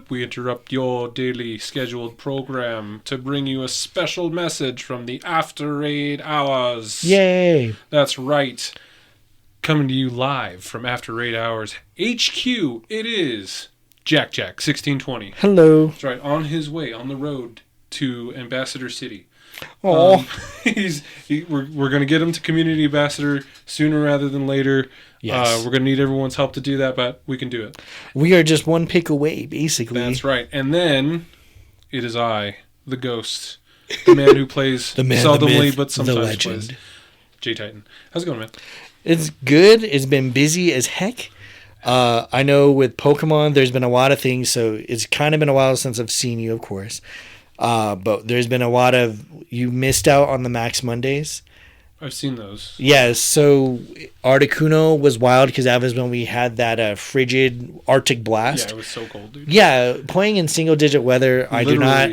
We interrupt your daily scheduled program to bring you a special message from the After Raid Hours. Yay! That's right. Coming to you live from After Raid Hours HQ, it is JackJack17N. Hello. That's right, on his way, on the road to Ambassador City. Oh, we're going to get him to Community Ambassador sooner rather than later. yes. We're going to need everyone's help to do that, but we can do it. We are just one pick away, basically. That's right. And then it is I, the ghost, the man who plays the man, seldomly the myth, but sometimes the legend. plays JayT17. How's it going, man? It's good. It's been busy as heck. I know with Pokemon, there's been a lot of things, so it's kind of been a while since I've seen you, of course. But there's been a lot of... You missed out on the Max Mondays. I've seen those. Yeah, so Artincuno was wild because that was when we had that frigid Arctic blast. Yeah, it was so cold, dude. Yeah, playing in single-digit weather, I do not...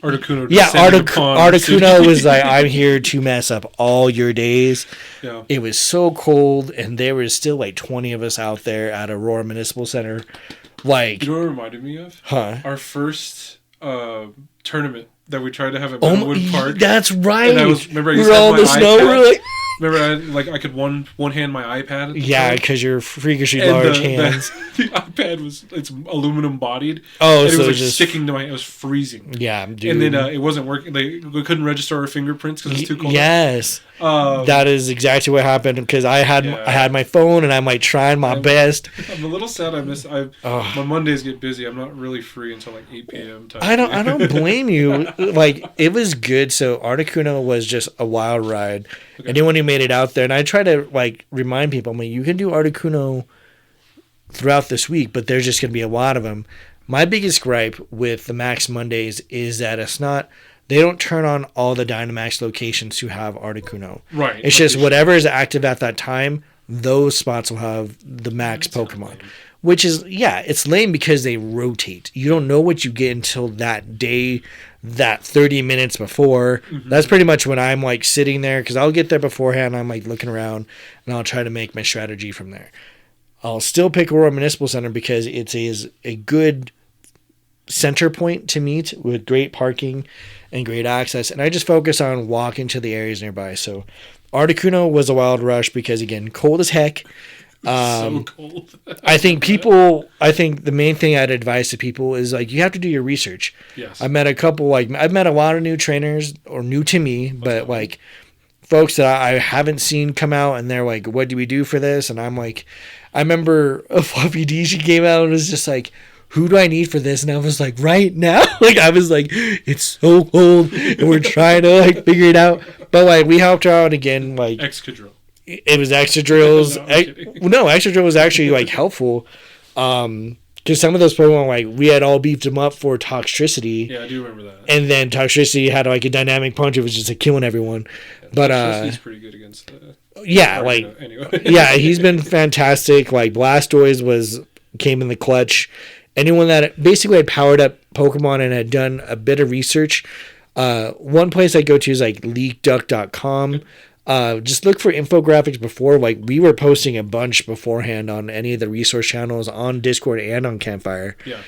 Artincuno. Yeah, Artincuno was like, I'm here to mess up all your days. Yeah. It was so cold, and there was still like 20 of us out there at Aurora Municipal Center. Like, you know what it reminded me of? Huh? Our first tournament that we tried to have at Meadowwood Park. That's right. And I was, remember, I used we to were all have in my the snow. iPad. We're like, remember, I could one hand my iPad. Yeah, because you're freakishly large hands. The iPad it's aluminum bodied. Oh, and so it was like just sticking to it was freezing. Yeah, dude. And then it wasn't working. We couldn't register our fingerprints because it's too cold. Yes. That is exactly what happened because I had my phone and I'm like trying my best. I'm a little sad. My Mondays get busy. I'm not really free until like 8 p.m. time. I don't blame you. Like, it was good. So Artincuno was just a wild ride. Okay. Anyone who made it out there, and I try to like remind people, I mean, you can do Artincuno throughout this week, but there's just going to be a lot of them. My biggest gripe with the Max Mondays is that they don't turn on all the Dynamax locations to have Artincuno. Right. It's just whatever is active at that time, those spots will have the Max Pokemon. Which is, it's lame because they rotate. You don't know what you get until that day, that 30 minutes before. Mm-hmm. That's pretty much when I'm like sitting there because I'll get there beforehand. I'm like looking around and I'll try to make my strategy from there. I'll still pick Aurora Municipal Center because it is a good center point to meet with great parking and great access. And I just focus on walking to the areas nearby. So Artincuno was a wild rush because, again, cold as heck. So cold. I think the main thing I'd advise to people is like you have to do your research. Yes. I've met a lot of new trainers or new to me, but like folks that I haven't seen come out and they're like, what do we do for this? And I'm like, I remember a Fluffy D, she came out and was just like, who do I need for this? And I was like, right now? Like, I was like, it's so cold and we're trying to like figure it out. But like we helped her out again, like Excadrill. It was extra drills. No, extra drill was actually like helpful. Because some of those Pokemon, like we had all beefed them up for Toxtricity. Yeah, I do remember that. And then Toxtricity had like a dynamic punch. It was just like killing everyone. Yeah, but Toxtricity's pretty good against. Anyway. Yeah, he's been fantastic. Like Blastoise came in the clutch. Anyone that basically had powered up Pokemon and had done a bit of research. One place I go to is like leakduck.com. Just look for infographics before. Like we were posting a bunch beforehand on any of the resource channels on Discord and on Campfire. Yeah.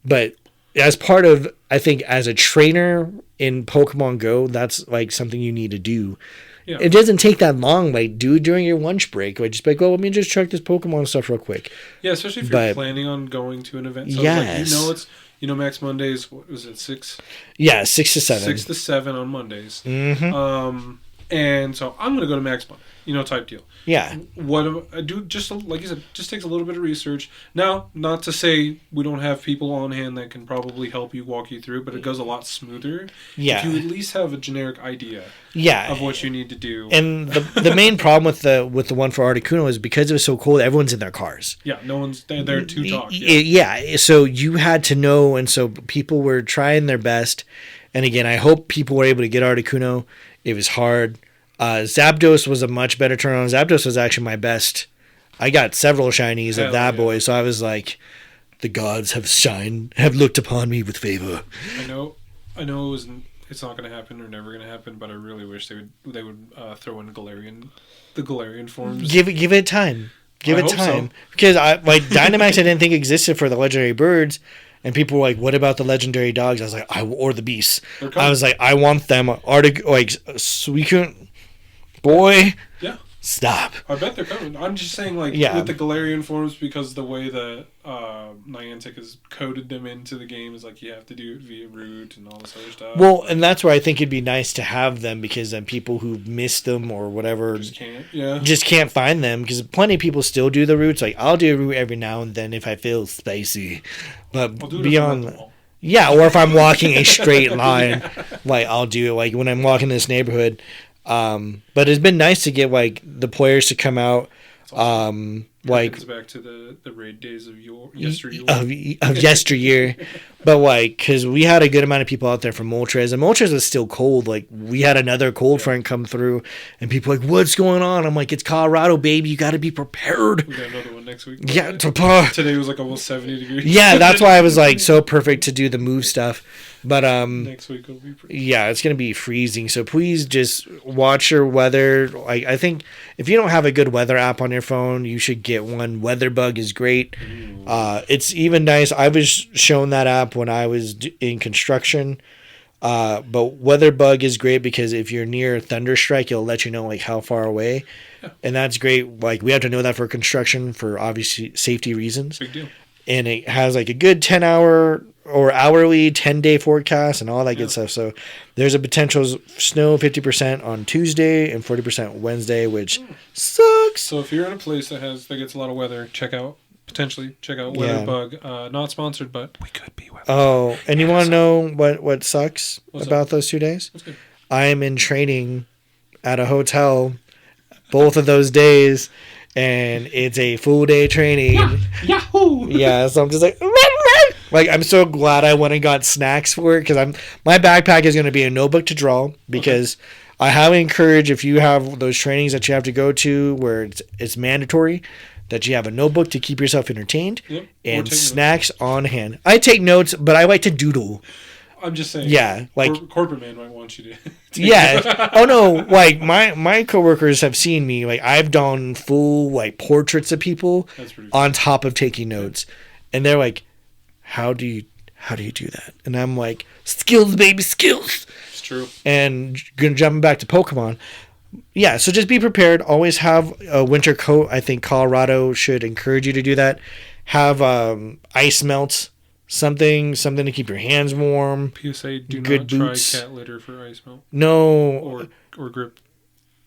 But as part of, I think, as a trainer in Pokemon Go, that's like something you need to do. Yeah. It doesn't take that long. Like do it during your lunch break. Like just be like, well, let me just check this Pokemon stuff real quick. Yeah, especially if you're planning on going to an event. So yes. Like, Max Mondays. What was it? 6? Yeah, 6 to 7. 6 to 7 on Mondays. Mm-hmm. And so I'm going to go to Max Monday, type deal. Yeah. What I do, just like you said, just takes a little bit of research. Now, not to say we don't have people on hand that can probably help you, walk you through, but it goes a lot smoother. Yeah. If you at least have a generic idea. Yeah. Of what you need to do. And the main problem with the one for Artincuno is because it was so cold, everyone's in their cars. Yeah, no one's there to talk. Yeah, so you had to know, and so people were trying their best. And again, I hope people were able to get Artincuno. It was hard. Zapdos was a much better turn on. Zapdos was actually my best. I got several shinies of that boy, so I was like, the gods have looked upon me with favor. I know it's not going to happen or never going to happen, but I really wish they would throw in the Galarian forms. Give it time. Give I it hope time. so. Because Dynamax I didn't think existed for the legendary birds. And people were like, what about the legendary dogs? I was like, or the beasts. I was like, I want them. Suicune. Boy. Yeah. Stop. I bet they're coming. I'm just saying, like, with the Galarian forms, because the way that Niantic has coded them into the game is like you have to do it via route and all this other stuff. Well, and that's where I think it'd be nice to have them, because then people who missed them or whatever just can't find them, because plenty of people still do the routes. Like, I'll do a route every now and then if I feel spicy, but beyond. Or if I'm walking a straight line, like I'll do it. Like when I'm walking this neighborhood. But it's been nice to get like the players to come out. Like back to the raid days of yesteryear. Of yesteryear. But like, because we had a good amount of people out there from Moltres, and Moltres was still cold. Like, we had another cold front come through, and people were like, what's going on? I'm like, it's Colorado, baby. You got to be prepared. We got another one next week. Yeah. Today was like almost 70 degrees. Yeah, that's why I was like so perfect to do the move stuff. But next week will be pretty. Yeah, it's gonna be freezing. So please just watch your weather. I think if you don't have a good weather app on your phone, you should get one. WeatherBug is great. It's even nice. I was shown that app when I was in construction. But WeatherBug is great because if you're near Thunderstrike, it'll let you know like how far away, and that's great. Like, we have to know that for construction for obviously safety reasons. Big deal. And it has like a good 10-hour or hourly 10-day forecast and all that good stuff. So there's a potential snow 50% on Tuesday and 40% Wednesday, which sucks. So if you're in a place that gets a lot of weather, potentially check out WeatherBug. Not sponsored, but we could be. Oh, and you want to know what sucks about those 2 days? What's good? I am in training at a hotel both of those days, and it's a full day training. Yahoo! Yeah, so I'm just like I'm so glad I went and got snacks for it, because my backpack is going to be a notebook to draw, because I highly encourage, if you have those trainings that you have to go to where it's mandatory, that you have a notebook to keep yourself entertained and snacks on hand. I take notes, but I like to doodle. I'm just saying. Yeah, like corporate man might want you to. Yeah. Oh no, like my coworkers have seen me. Like, I've done full like portraits of people on top of taking notes, and they're like, "How do you do that?" And I'm like, "Skills, baby, skills." It's true. And jumping back to Pokemon. Yeah, so just be prepared. Always have a winter coat. I think Colorado should encourage you to do that. Have ice melts. Something to keep your hands warm. PSA: Do good not boots. try cat litter for ice melt. No. Or grip.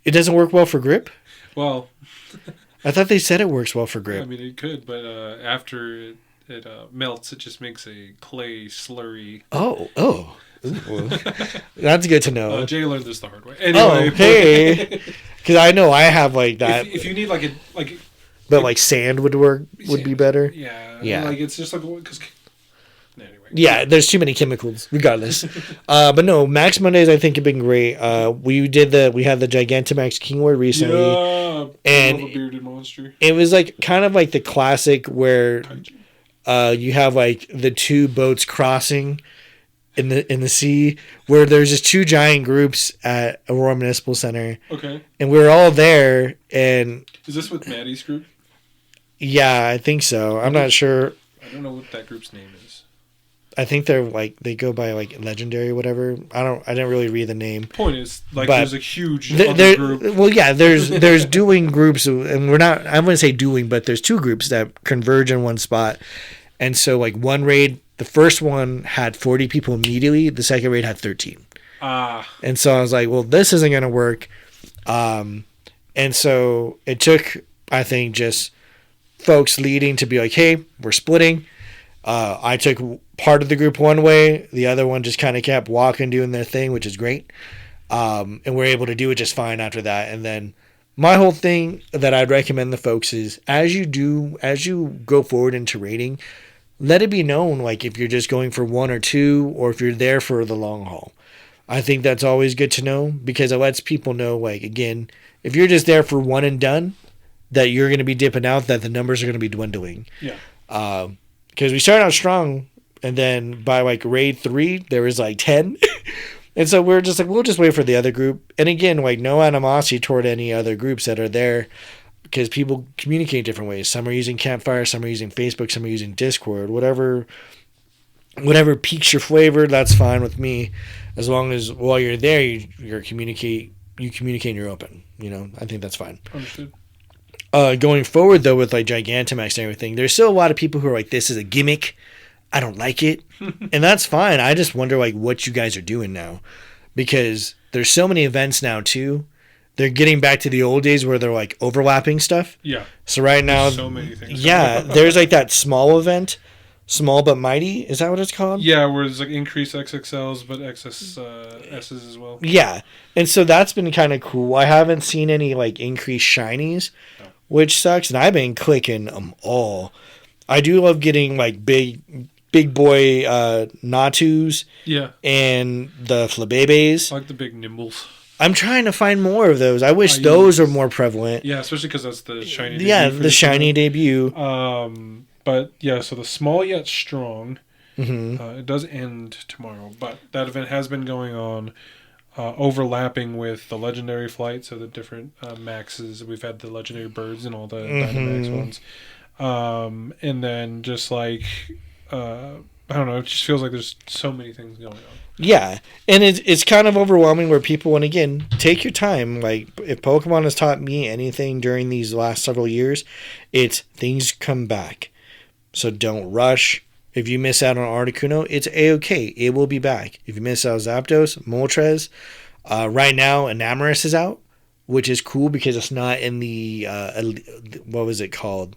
It doesn't work well for grip? Well, I thought they said it works well for grip. I mean, it could, but after it melts, it just makes a clay slurry. Oh. That's good to know. Jay learned this the hard way. Anyway, hey. Because I know I have like that. If you need like a but like sand would be better. Yeah. Like, it's just like because. Anyway. Yeah, there's too many chemicals, regardless. But no, Max Mondays I think have been great. We had the Gigantamax Kingler recently. Yeah, and a bearded monster. It was like kind of like the classic where you have like the two boats crossing in the sea, where there's just two giant groups at Aurora Municipal Center. Okay. And we were all there, and is this with Maddie's group? Yeah, I think so. I'm not sure. I don't know what that group's name is. I think they're like they go by like legendary or whatever. I didn't really read the name. Point is, like, there's a huge other group. Well, yeah, there's dueling groups, and we're not. I wouldn't say dueling, but there's two groups that converge in one spot, and so like one raid, the first one had 40 people immediately. The second raid had 13. And so I was like, well, this isn't gonna work. And so it took, I think, just folks leading to be like, hey, we're splitting. I took part of the group one way. The other one just kind of kept walking, doing their thing, which is great. And we're able to do it just fine after that. And then my whole thing that I'd recommend the folks is as you go forward into raiding, let it be known, like, if you're just going for one or two, or if you're there for the long haul. I think that's always good to know, because it lets people know, like, again, if you're just there for one and done, that you're going to be dipping out, that the numbers are going to be dwindling. Yeah. Because we started out strong, and then by like raid 3, there was like 10. And so we're just like, we'll just wait for the other group. And again, like, no animosity toward any other groups that are there. because people communicate different ways. Some are using Campfire, some are using Facebook, some are using Discord. Whatever piques your flavor, that's fine with me. As long as while you're there, you communicate and you're open. I think that's fine. Understood. Going forward, though, with like Gigantamax and everything, there's still a lot of people who are like, this is a gimmick. I don't like it. And that's fine. I just wonder like what you guys are doing now. Because there's so many events now, too. They're getting back to the old days where they're like overlapping stuff. Yeah. So right now, there's so many things. Yeah, there's like that small event, Small But Mighty. Is that what it's called? Yeah, where there's like increased XXLs, but XS's as well. Yeah, and so that's been kind of cool. I haven't seen any like increased shinies, which sucks, and I've been clicking them all. I do love getting like big boy Natus. Yeah. And the Flabébés. I like the big Nimbles. I'm trying to find more of those. I wish those are more prevalent. Yeah, especially because that's the shiny debut. Yeah, the shiny debut. But yeah, so the small yet strong, it does end tomorrow, but that event has been going on, overlapping with the legendary flight, so the different maxes. We've had the legendary birds and all the Dynamax ones. And then just like, I don't know, it just feels like there's so many things going on. Yeah, and it's kind of overwhelming where people, and again, take your time. Like, if Pokemon has taught me anything during these last several years, it's things come back. So don't rush. If you miss out on Artincuno, it's A-okay. It will be back. If you miss out on Zapdos, Moltres, right now, Enarmous is out, which is cool because it's not in the, what was it called?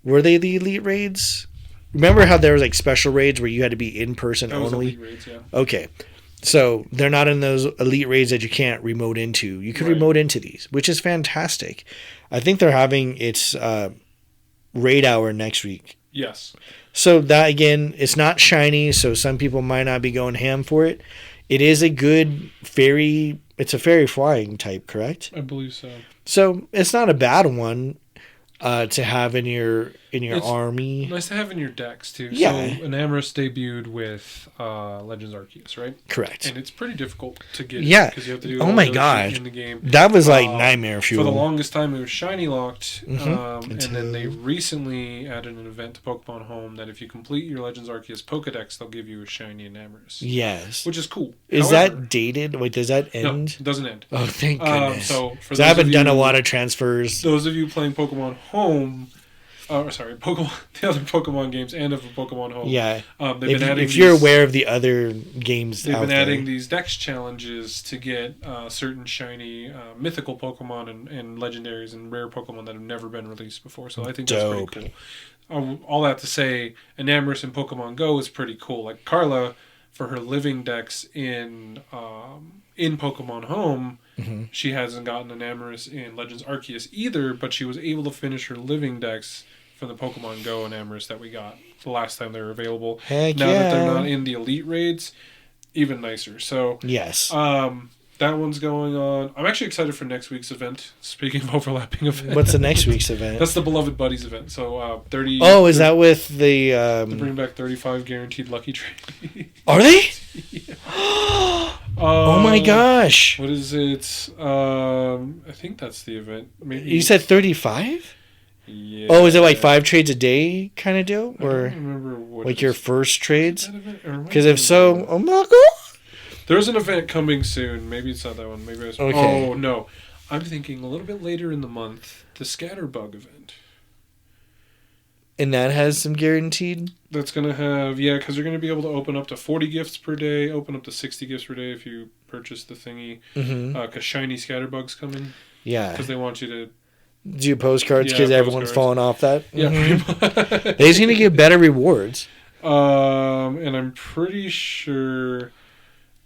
Were they the Elite Raids? Remember how there was like special raids where you had to be in person only? Elite Raids, yeah. Okay. So they're not in those Elite Raids that you can't remote into. You can remote into these, which is fantastic. I think they're having its raid hour next week. Yes. So that, again, it's not shiny, so some people might not be going ham for it. It is a good fairy. It's a fairy flying type, correct? I believe so. So it's not a bad one to have in your army. Nice to have in your decks too. Yeah. So Enarmous debuted with Legends Arceus, right? Correct. And it's pretty difficult to get. Yeah. Because you have to do. Oh my god. In the game. That was like nightmare fuel. For the longest time, it was shiny locked, and then they recently added an event to Pokemon Home that if you complete your Legends Arceus Pokedex, they'll give you a shiny Enarmous. Yes. Which is cool. Is that dated? Wait, does that end? No, it doesn't end. Oh, thank goodness. So I haven't done a lot of transfers. Those of you playing Pokemon Home. Pokemon, the other Pokemon games and of Pokemon Home. Yeah. They've been adding if you're aware of the other games, they've been adding these dex challenges to get certain shiny mythical Pokemon and legendaries and rare Pokemon that have never been released before. So I think that's pretty cool. All that to say, Enarmous in Pokemon Go is pretty cool. Like Carla, for her living dex in Pokemon Home, she hasn't gotten Enarmous in Legends Arceus either, but she was able to finish her living dex from the Pokemon Go Enarmous that we got the last time they were available. Heck now that they're not in the Elite Raids, even nicer. So yes, that one's going on. I'm actually excited for next week's event. Speaking of overlapping events, what's the next week's event? That's the Beloved Buddies event. So 30. Oh, is that with the? They bring back 35 guaranteed lucky trade. Are they? Yeah. Oh my gosh! What is it? I think that's the event. Maybe you said 35. Yeah. Oh, is it like 5 trades a day kind of deal, or I don't remember what like your first trades? Because if so, oh my god! There's an event coming soon. Maybe it's not that one. Maybe I was. Okay. Oh no, I'm thinking a little bit later in the month. The Scatterbug event. And that has some guaranteed. That's gonna have because you're gonna be able to open up to 40 gifts per day, open up to 60 gifts per day if you purchase the thingy. Because shiny Scatterbugs coming. Yeah. Because they want you to do postcards because everyone's falling off that. Yeah, pretty much. They're going to get better rewards. And I'm pretty sure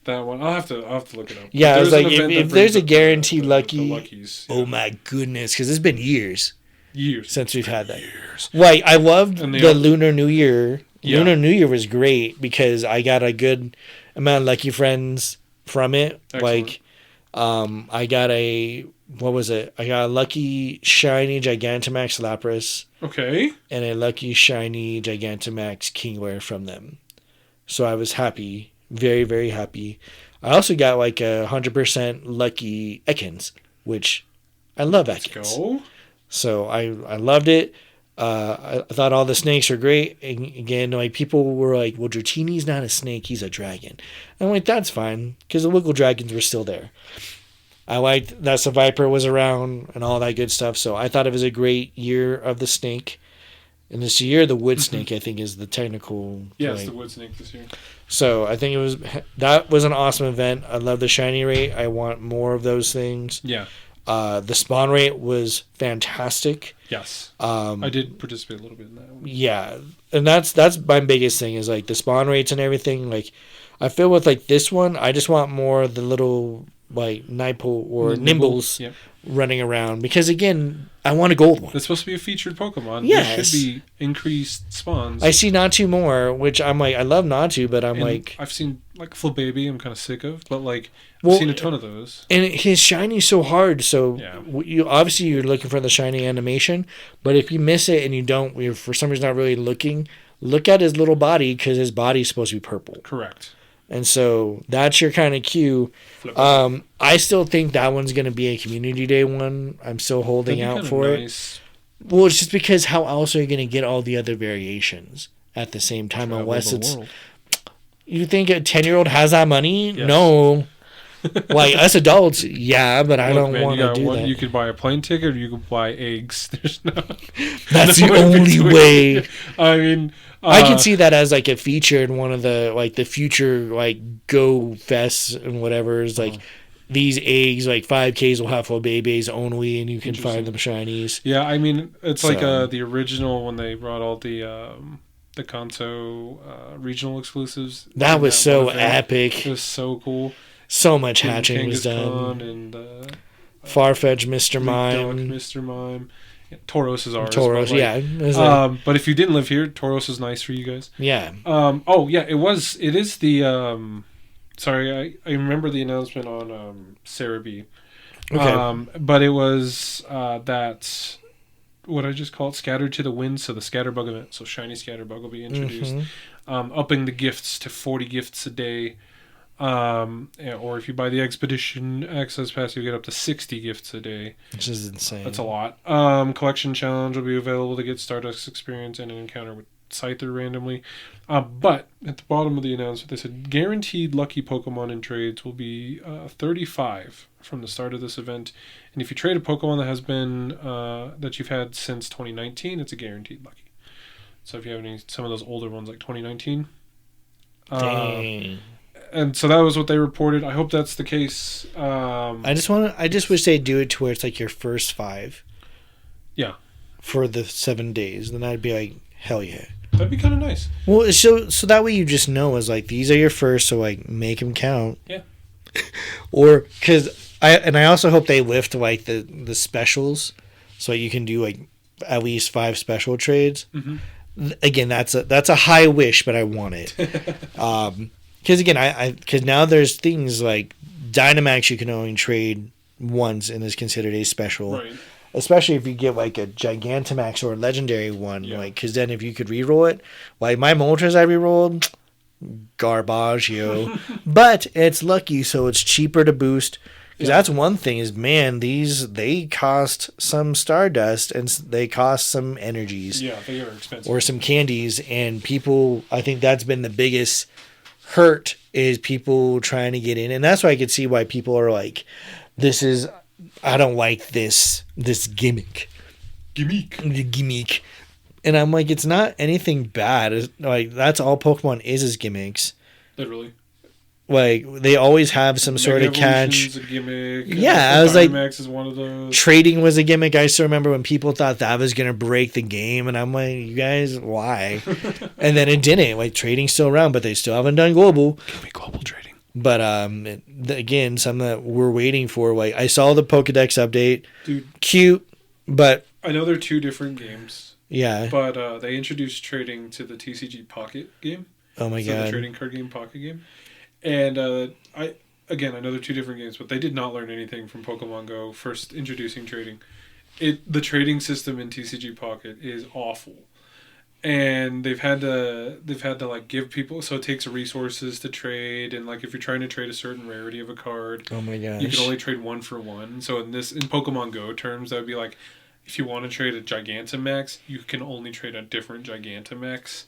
that one. I'll have to look it up. Yeah, I was like, if there's a guaranteed lucky. Luckies, oh my goodness, because it's been years since we've had that. Like, I loved the Lunar New Year. Yeah. Lunar New Year was great because I got a good amount of lucky friends from it. Excellent. Like, I got what was it? I got a lucky shiny Gigantamax Lapras. Okay. And a lucky shiny Gigantamax Kingler from them. So I was happy. Very, very happy. I also got like 100% lucky Ekans, which I love Ekans. Let's go. So I loved it. I thought all the snakes are great. And again, like people were like, "Well, Dratini's not a snake; he's a dragon." And I'm like, "That's fine," because the local dragons were still there. I liked that Seviper was around and all that good stuff. So I thought it was a great year of the snake. And this year, the wood snake, I think, is the technical. Yeah, it's the wood snake this year. So I think that was an awesome event. I love the shiny rate. I want more of those things. Yeah. The spawn rate was fantastic. Yes. I did participate a little bit in that one. Yeah. And that's my biggest thing is like the spawn rates and everything. Like I feel with like this one, I just want more of the little like Nipple or Nimbles running around because again, I want a gold one. It's supposed to be a featured Pokemon. Yes. There should be increased spawns. I see Natu more, which I'm like, I love Natu, but I'm like... I've seen, like, Flabébé I'm kind of sick of, but, like, I've seen a ton of those. And his shiny's so hard, so obviously you're looking for the shiny animation, but if you miss it and you don't, you're for some reason not really looking, look at his little body, because his body's supposed to be purple. Correct. And so that's your kind of cue. I still think that one's going to be a community day one. I'm still holding out for it. Well, it's just because how else are you going to get all the other variations at the same time unless it's... You think a 10-year-old has that money? Yes. No. Like, us adults, yeah, but I don't want to do that. You could buy a plane ticket or you could buy eggs. There's no... That's the only way. I mean... I can see that as like a feature in one of the like the future like Go Fests and whatever is like these eggs like 5Ks will have Flabébés only and you can find them shinies. Yeah, I mean it's like the original when they brought all the Kanto regional exclusives. That was so epic. It was so cool. So much hatching was done. And Farfetch, Mr. Mime. Mr. Mime. Tauros is ours. Tauros, but if you didn't live here, Tauros is nice for you guys. Yeah. It is the. Sorry, I remember the announcement on Cerebi. Okay. But it was that. What I just call it, Scattered to the Wind. So the Scatterbug event. So Shiny Scatterbug will be introduced, upping the gifts to 40 gifts a day. Or if you buy the Expedition Access Pass, you get up to 60 gifts a day. Which is insane. That's a lot. Collection Challenge will be available to get Stardust experience and an encounter with Scyther randomly. But at the bottom of the announcement, they said guaranteed lucky Pokemon in trades will be 35 from the start of this event. And if you trade a Pokemon that has been that you've had since 2019, it's a guaranteed lucky. So if you have some of those older ones like 2019. Dang. And so that was what they reported. I hope that's the case. I just wish they'd do it to where it's like your first 5. Yeah. For the 7 days. Then I'd be like, hell yeah. That'd be kind of nice. Well, so that way you just know is like these are your first, so like make them count. Yeah. Or because I also hope they lift like the specials, so you can do like at least 5 special trades. Mm-hmm. Again, that's a high wish, but I want it. Because again, because now there's things like Dynamax you can only trade once and is considered a special. Right. Especially if you get like a Gigantamax or a legendary one, like because then if you could reroll it, like my Moltres I rerolled, garbage, but it's lucky, so it's cheaper to boost. Because that's one thing is, man, they cost some Stardust and they cost some energies. Yeah, they are expensive. Or some candies, and people, I think that's been the biggest hurt is people trying to get in, and that's why I could see why people are like, I don't like this gimmick. Gimmick. And I'm like, it's not anything bad. It's like that's all Pokemon is gimmicks. Literally. Like they always have some sort of catch. A gimmick. Yeah, I was like, Dynamax is one of those. Trading was a gimmick. I still remember when people thought that was gonna break the game, and I'm like, you guys, why? And then it didn't. Like trading's still around, but they still haven't done global. Give me global trading. But again, something that we're waiting for. Like I saw the Pokedex update. Dude, cute, but I know they're 2 different games. Yeah. But they introduced trading to the TCG Pocket game. Oh my god. The trading card game Pocket game. And I know they're 2 different games, but they did not learn anything from Pokemon Go first introducing trading. The trading system in TCG Pocket is awful. And they've had to like give people, so it takes resources to trade, and like if you're trying to trade a certain rarity of a card, oh my gosh, you can only trade 1 for 1. So in Pokemon Go terms, that would be like if you want to trade a Gigantamax, you can only trade a different Gigantamax.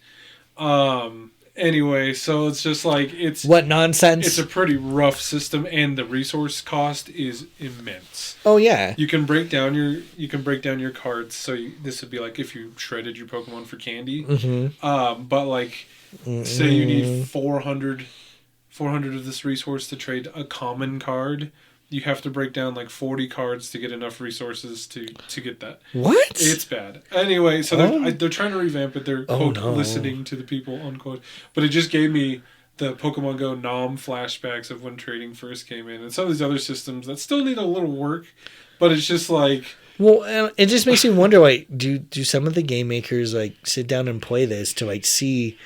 Anyway, so it's just like what nonsense. It's a pretty rough system, and the resource cost is immense. Oh yeah, you can break down your cards. So this would be like if you shredded your Pokemon for candy. Mm-hmm. But like, say you need 400 of this resource to trade a common card. You have to break down like 40 cards to get enough resources to get that. What? It's bad. Anyway, so they're trying to revamp it. They're quote listening to the people unquote. But it just gave me the Pokemon Go Nom flashbacks of when trading first came in, and some of these other systems that still need a little work. But it's just like, well, it just makes me wonder, like, do some of the game makers like sit down and play this to like see?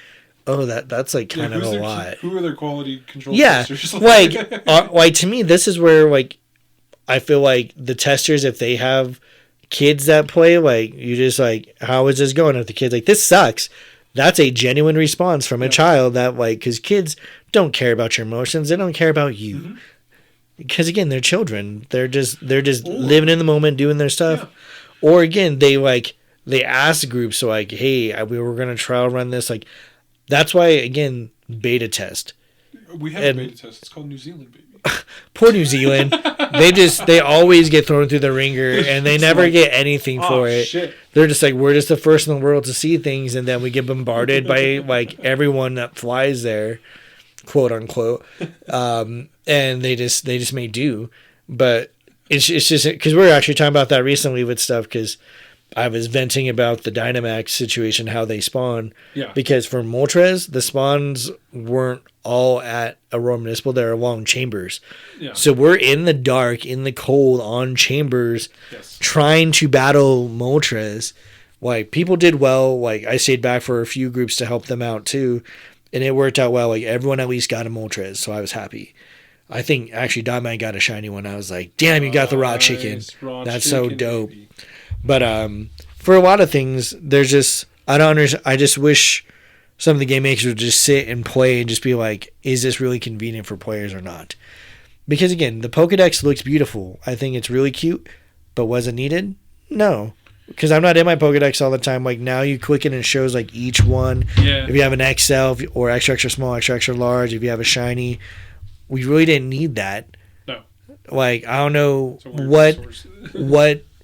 Oh, that's like kind of a lot. Who are their quality control testers? like to me, this is where like I feel like the testers, if they have kids that play, like you just like, how is this going? If the kid's like, this sucks, that's a genuine response from a child that like, because kids don't care about your emotions, they don't care about you. Mm-hmm. Because again, they're children. They're just living in the moment, doing their stuff. Yeah. Or again, they ask groups, so like, hey, we were gonna trial run this, like. That's why, again, beta test. We have a beta test. It's called New Zealand, baby. Poor New Zealand. They always get thrown through the ringer, and they never get anything for it. Shit. They're just like, we're just the first in the world to see things, and then we get bombarded by like everyone that flies there, quote unquote, and they just may do. But it's just because we were actually talking about that recently with stuff because. I was venting about the Dynamax situation, how they spawn. Yeah. Because for Moltres, the spawns weren't all at Aurora Municipal. They're along chambers. Yeah. So we're in the dark, in the cold, on chambers, trying to battle Moltres. Like, people did well. Like, I stayed back for a few groups to help them out, too. And it worked out well. Like, everyone at least got a Moltres, so I was happy. I think, actually, Dynamax got a shiny one. I was like, damn, you got the raw chicken. That's so dope. Baby. But for a lot of things, there's just I don't understand. I just wish some of the game makers would just sit and play and just be like, is this really convenient for players or not? Because again, the Pokédex looks beautiful. I think it's really cute, but was it needed? No, because I'm not in my Pokédex all the time. Like now, you click it and it shows like each one. Yeah. If you have an XL or extra small, extra large, if you have a shiny, we really didn't need that. No. Like I don't know what.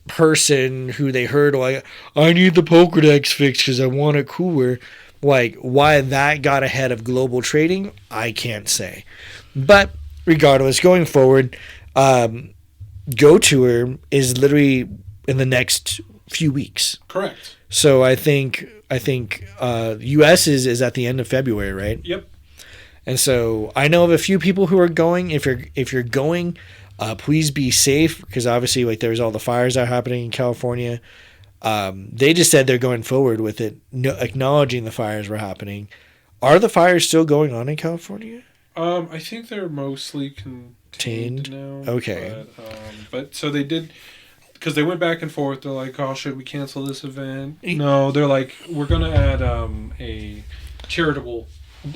Person who they heard like I need the Pokédex fixed because I want it cooler, like why that got ahead of global trading I can't say, but regardless, going forward, GOTour is literally in the next few weeks. Correct. So I think US is at the end of February, right? Yep. And so I know of a few people who are going. If you're going, please be safe because obviously, like there's all the fires that are happening in California. They just said they're going forward with it, acknowledging the fires were happening. Are the fires still going on in California? I think they're mostly contained now. Okay, but so they did because they went back and forth. They're like, "Oh, should we cancel this event?" No, they're like, "We're gonna add a charitable."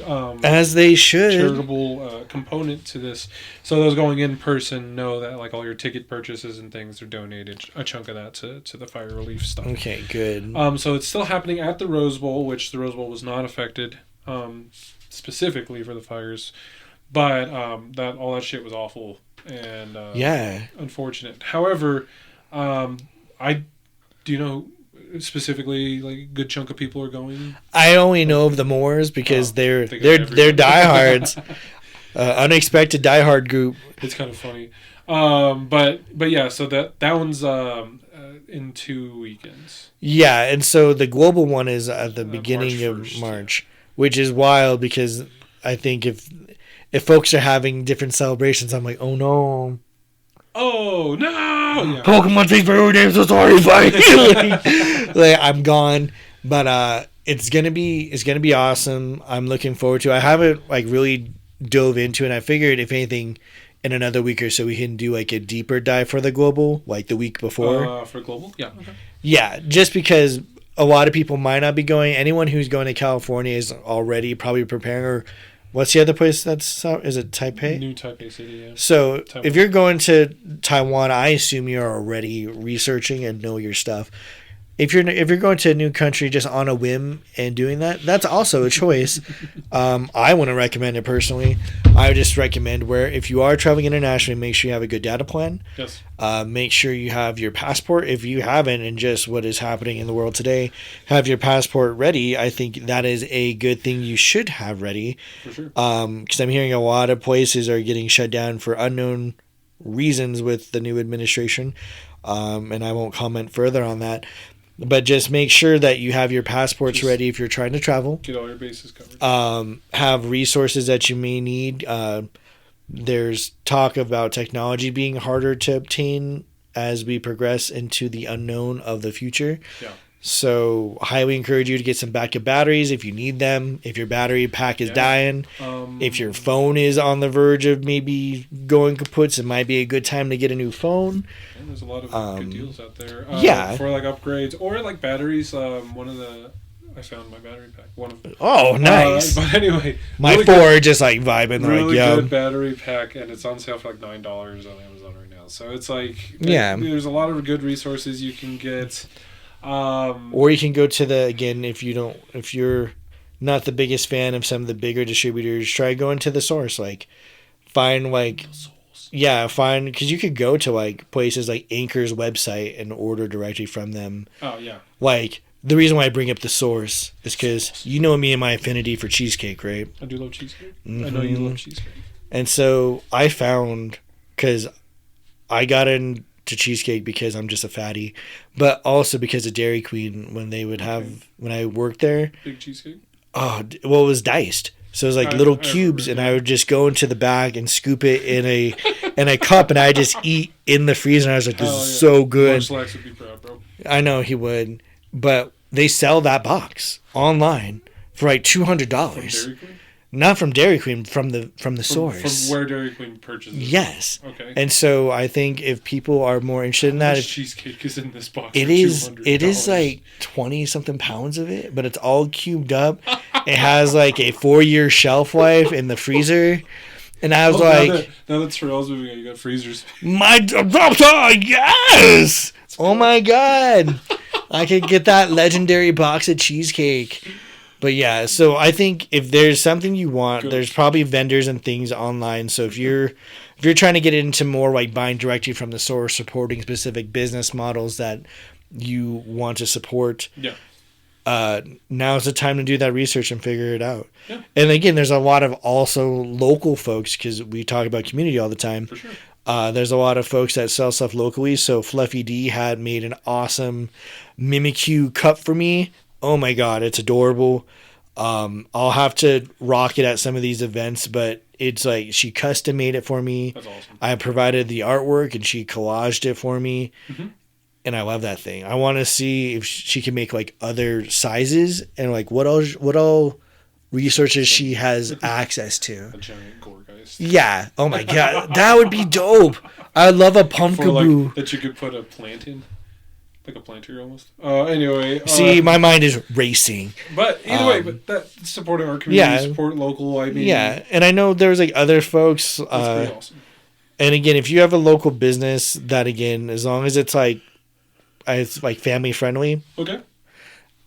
As they should. Charitable component to this. So those going in person know that like all your ticket purchases and things are donated, a chunk of that to the fire relief stuff. Okay, good. So it's still happening at the Rose Bowl, which the Rose Bowl was not affected specifically for the fires, but that all that shit was awful and unfortunate. However, do you know specifically like a good chunk of people are going? I only know of the Moors because they're diehards. Unexpected diehard group. It's kind of funny. But yeah, so that one's in 2 weekends. Yeah, and so the global one is at the beginning of March, which is wild because I think if folks are having different celebrations, I'm like, oh no. Oh no! Yeah. Pokemon takes priority. I'm so sorry, like I'm gone, but it's gonna be awesome. I'm looking forward to it. I haven't like really dove into it. I figured if anything, in another week or so, we can do like a deeper dive for the global, like the week before. For global, yeah, okay. Yeah, just because a lot of people might not be going. Anyone who's going to California is already probably preparing, What's the other place that's is it Taipei? New Taipei City, yeah. So Taiwan. If you're going to Taiwan, I assume you're already researching and know your stuff. If you're going to a new country just on a whim and doing that, that's also a choice. I wouldn't recommend it personally. I would just recommend where if you are traveling internationally, make sure you have a good data plan. Yes. Make sure you have your passport. If you haven't, and just what is happening in the world today, have your passport ready. I think that is a good thing you should have ready. For sure. Because I'm hearing a lot of places are getting shut down for unknown reasons with the new administration. And I won't comment further on that. But just make sure that you have your passports ready if you're trying to travel. Get all your bases covered. Have resources that you may need. There's talk about technology being harder to obtain as we progress into the unknown of the future. Yeah. So highly encourage you to get some backup batteries if you need them. If your battery pack is dying. If your phone is on the verge of maybe going kaput, it might be a good time to get a new phone. Yeah, there's a lot of good deals out there. For like upgrades or like batteries. I found my battery pack. Oh, nice. But anyway, my really 4 good, are just like vibing. Really like, good battery pack, and it's on sale for like $9 on Amazon right now. So it's like there's a lot of good resources you can get. Or you can go to if you're not the biggest fan of some of the bigger distributors, try going to the source. Like find because you could go to like places like Anchor's website and order directly from them. Oh yeah. Like the reason why I bring up the source is because you know me and my affinity for cheesecake, right? I do love cheesecake. Mm-hmm. I know you love cheesecake. And so I found, because I got into cheesecake because I'm just a fatty, but also because of Dairy Queen when I worked there. Big cheesecake? Oh, well, it was diced. So it was like little cubes, and I would just go into the bag and scoop it in a cup, and I just eat in the freezer. And I was like, "This is so good." Slacks would be proud, bro. I know he would, but they sell that box online for like $200. Not from Dairy Queen, from the source. From where Dairy Queen purchases. Yes. Okay. And so I think if people are more interested in that, cheesecake is in this box. It is like 20 something pounds of it, but it's all cubed up. It has like a 4-year shelf life in the freezer. And I was now that Terrell's moving out, you got freezers. My doctor, yes! Oh my God. I could get that legendary box of cheesecake. But yeah, so I think if there's something you want, there's probably vendors and things online. So if you're trying to get into more like buying directly from the source, supporting specific business models that you want to support, now's the time to do that research and figure it out. Yeah. And again, there's a lot of also local folks, because we talk about community all the time. For sure. There's a lot of folks that sell stuff locally. So Fluffy D had made an awesome Mimikyu cup for me. Oh my God, it's adorable. I'll have to rock it at some of these events, but it's like she custom made it for me. That's awesome. I provided the artwork and she collaged it for me. Mm-hmm. And I love that thing. I want to see if she can make like other sizes and like what all resources she has access to. A giant Gorgeist. Yeah. Oh my God. That would be dope. I would love a pumpkaboo. Like, that you could put a plant in. Like a planter almost. Anyway. See, my mind is racing. But either way, that supporting our community, support local, I mean. Yeah, and I know there's like other folks. That's pretty awesome. And again, if you have a local business, that again, as long as it's like family friendly. Okay.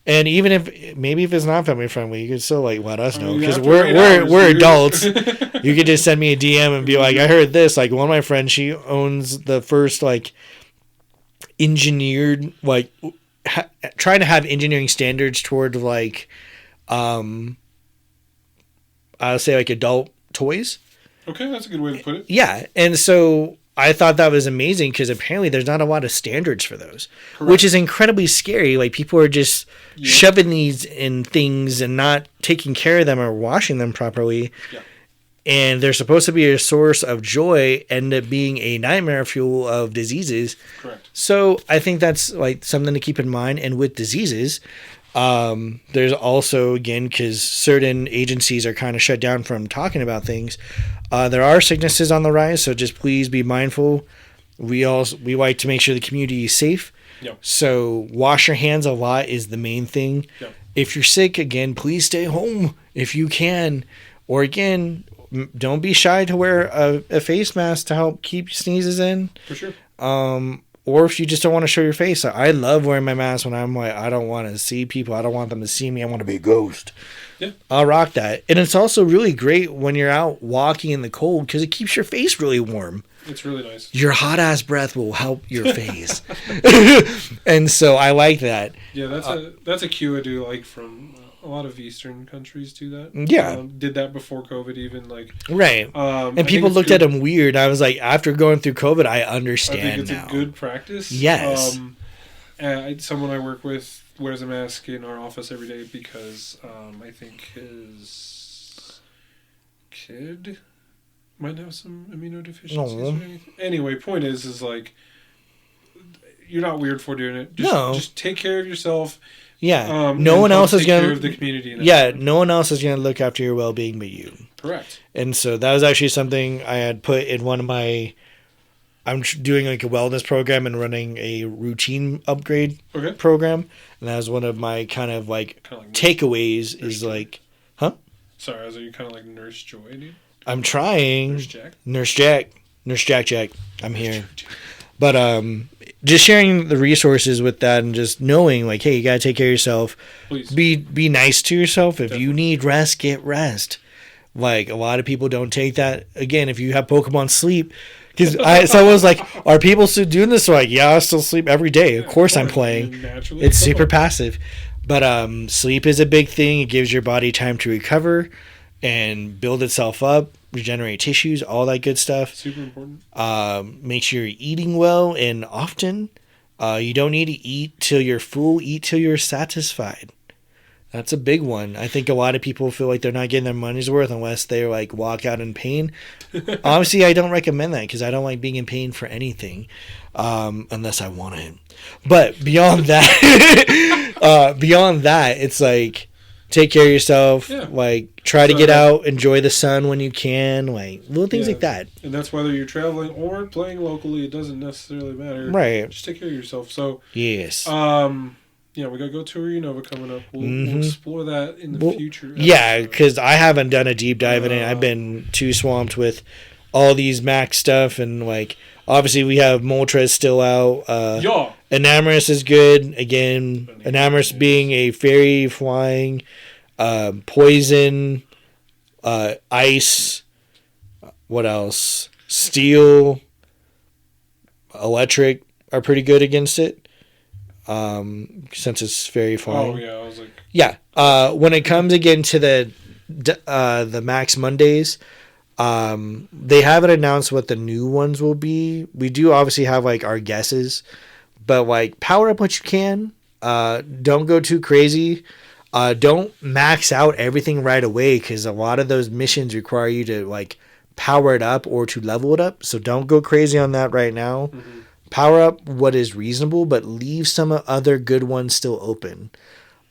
And even if it's not family friendly, you can still like let us know, because we're adults. You could just send me a DM and be like, I heard this. Like one of my friends, she owns the first like engineered trying to have engineering standards toward like I'll say like adult toys. Okay, that's a good way to put it. Yeah, and so I thought that was amazing because apparently there's not a lot of standards for those. Correct. Which is incredibly scary. Like people are just shoving these in things and not taking care of them or washing them properly. Yeah. And they're supposed to be a source of joy, end up being a nightmare fuel of diseases. Correct. So I think that's like something to keep in mind. And with diseases, there's also, again, because certain agencies are kind of shut down from talking about things, there are sicknesses on the rise. So just please be mindful. We like to make sure the community is safe. Yep. So wash your hands a lot is the main thing. Yep. If you're sick, again, please stay home if you can. Or again, don't be shy to wear a face mask to help keep sneezes in. For sure. Or if you just don't want to show your face. I love wearing my mask when I'm like, I don't want to see people. I don't want them to see me. I want to be a ghost. Yeah. I'll rock that. And it's also really great when you're out walking in the cold because it keeps your face really warm. It's really nice. Your hot ass breath will help your face. And so I like that. Yeah, that's a cue I do like from a lot of Eastern countries do that. Yeah. Did that before COVID even, like. Right. And people looked at him weird. I was like, after going through COVID, I understand now. I think it's a good practice. Yes. Someone I work with wears a mask in our office every day because I think his kid might have some immunodeficiencies or anything. Anyway, point is like, you're not weird for doing it. Just take care of yourself. Yeah. No one else is going to... Take care of the community. Yeah, no one else is going to look after your well-being but you. Correct. And so that was actually something I had put in one of my... I'm doing like a wellness program and running a routine upgrade program. And that was one of my kind of like takeaways is like... Huh? Sorry, are you kind of like Nurse Joy, dude? I'm trying. Nurse JackJack. I'm here. But just sharing the resources with that and just knowing like, hey, you gotta take care of yourself. Please. Be nice to yourself. If you need rest, get rest. Like a lot of people don't take that. Again, if you have Pokemon Sleep, because someone was like, are people still doing this? So like, yeah, I still sleep every day. Of course I'm playing. It's super passive. But sleep is a big thing. It gives your body time to recover and build itself up, regenerate tissues, all that good stuff. Super important. Make sure you're eating well and often. You don't need to eat till you're full. Eat till you're satisfied. That's a big one. I think a lot of people feel like they're not getting their money's worth unless they like walk out in pain. Obviously, I don't recommend that because I don't like being in pain for anything, unless I want it. But beyond that, it's like take care of yourself. Yeah. Like try to get out, enjoy the sun when you can. Like little things like that. And that's whether you're traveling or playing locally. It doesn't necessarily matter. Right. Just take care of yourself. So yes. Yeah, we got GOTour Unova coming up. We'll explore that in the future. Yeah, because I haven't done a deep dive in it. I've been too swamped with all these Max stuff. And, like, obviously we have Moltres still out. Enarmous is good. Again, Enarmous being a fairy flying, poison, ice, what else? Steel, electric are pretty good against it. Since it's very flying. Oh yeah, I was like. Yeah. When it comes again to the Max Mondays, they haven't announced what the new ones will be. We do obviously have like our guesses, but like power up what you can. Don't go too crazy. Don't max out everything right away because a lot of those missions require you to like power it up or to level it up. So don't go crazy on that right now. Mm-hmm. Power up what is reasonable, but leave some other good ones still open.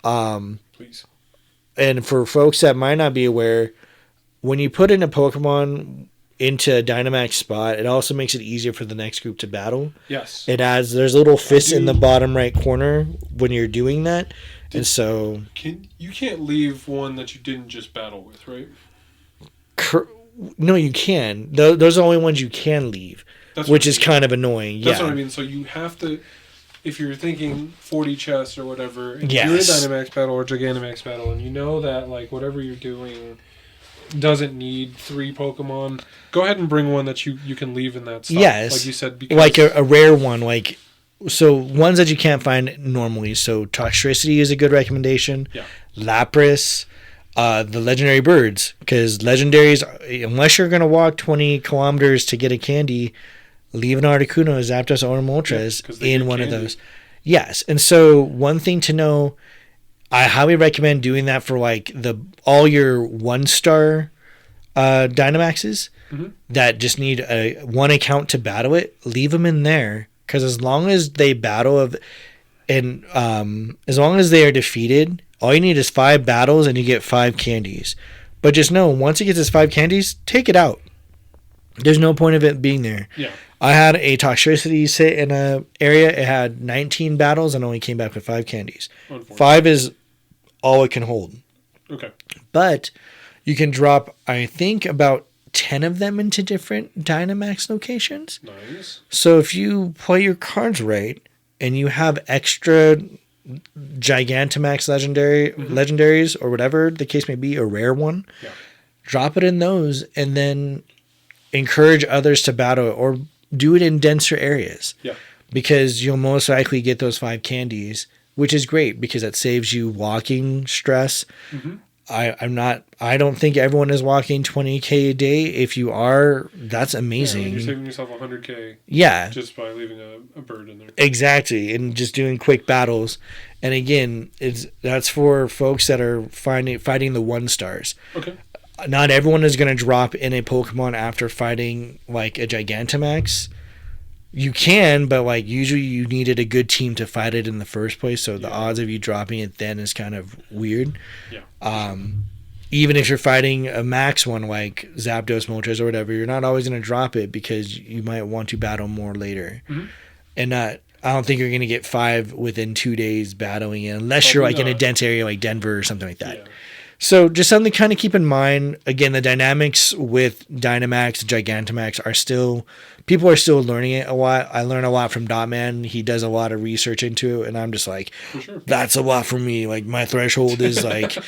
Please. And for folks that might not be aware, when you put in a Pokemon into a Dynamax spot, it also makes it easier for the next group to battle. Yes. There's a little fist in the bottom right corner when you're doing that. And so... You can't leave one that you didn't just battle with, right? No, you can. Those are the only ones you can leave. Which is kind of annoying. That's what I mean. So you have to, if you're thinking 40 chests or whatever, and you're in a Dynamax battle or Gigantamax battle, and you know that like whatever you're doing doesn't need 3 Pokemon, go ahead and bring one that you can leave in that spot. Yes. Like you said. Because like a rare one. Like so ones that you can't find normally. So Toxtricity is a good recommendation. Yeah. Lapras. The legendary birds. Because legendaries, unless you're going to walk 20 kilometers to get a candy... Leave an Artincuno, Zapdos, or Moltres in one of those. Yes. And so one thing to know, I highly recommend doing that for like all your 1-star Dynamaxes that just need one account to battle it. Leave them in there because as long as they battle and as long as they are defeated, all you need is 5 battles and you get 5 candies. But just know, once it gets its 5 candies, take it out. There's no point of it being there. Yeah. I had a Toxtricity sit in a area. It had 19 battles and only came back with 5 candies. 5 is all it can hold. Okay. But You can drop, I think, about 10 of them into different Dynamax locations. Nice. So if you play your cards right and you have extra Gigantamax legendaries or whatever the case may be, a rare one, drop it in those and then encourage others to battle or do it in denser areas. Yeah. Because you'll most likely get those 5 candies, which is great because that saves you walking stress. Mm-hmm. I don't think everyone is walking 20K a day. If you are, that's amazing. Yeah, you're saving yourself 100K. Yeah. Just by leaving a bird in there. Exactly. And just doing quick battles. And again, that's for folks that are fighting the 1-stars. Okay. Not everyone is going to drop in a Pokemon after fighting like a Gigantamax. You can, but like usually you needed a good team to fight it in the first place. So the odds of you dropping it then is kind of weird. Yeah. Even if you're fighting a max one like Zapdos, Moltres, or whatever, you're not always going to drop it because you might want to battle more later. Mm-hmm. And I don't think you're going to get 5 within 2 days battling it unless you're like in a dense area like Denver or something like that. Yeah. So just something to kind of keep in mind. Again, the dynamics with Dynamax, Gigantamax are still, people are still learning it a lot. I learn a lot from Dotman. He does a lot of research into it, and I'm just like, that's a lot for me. Like my threshold is like,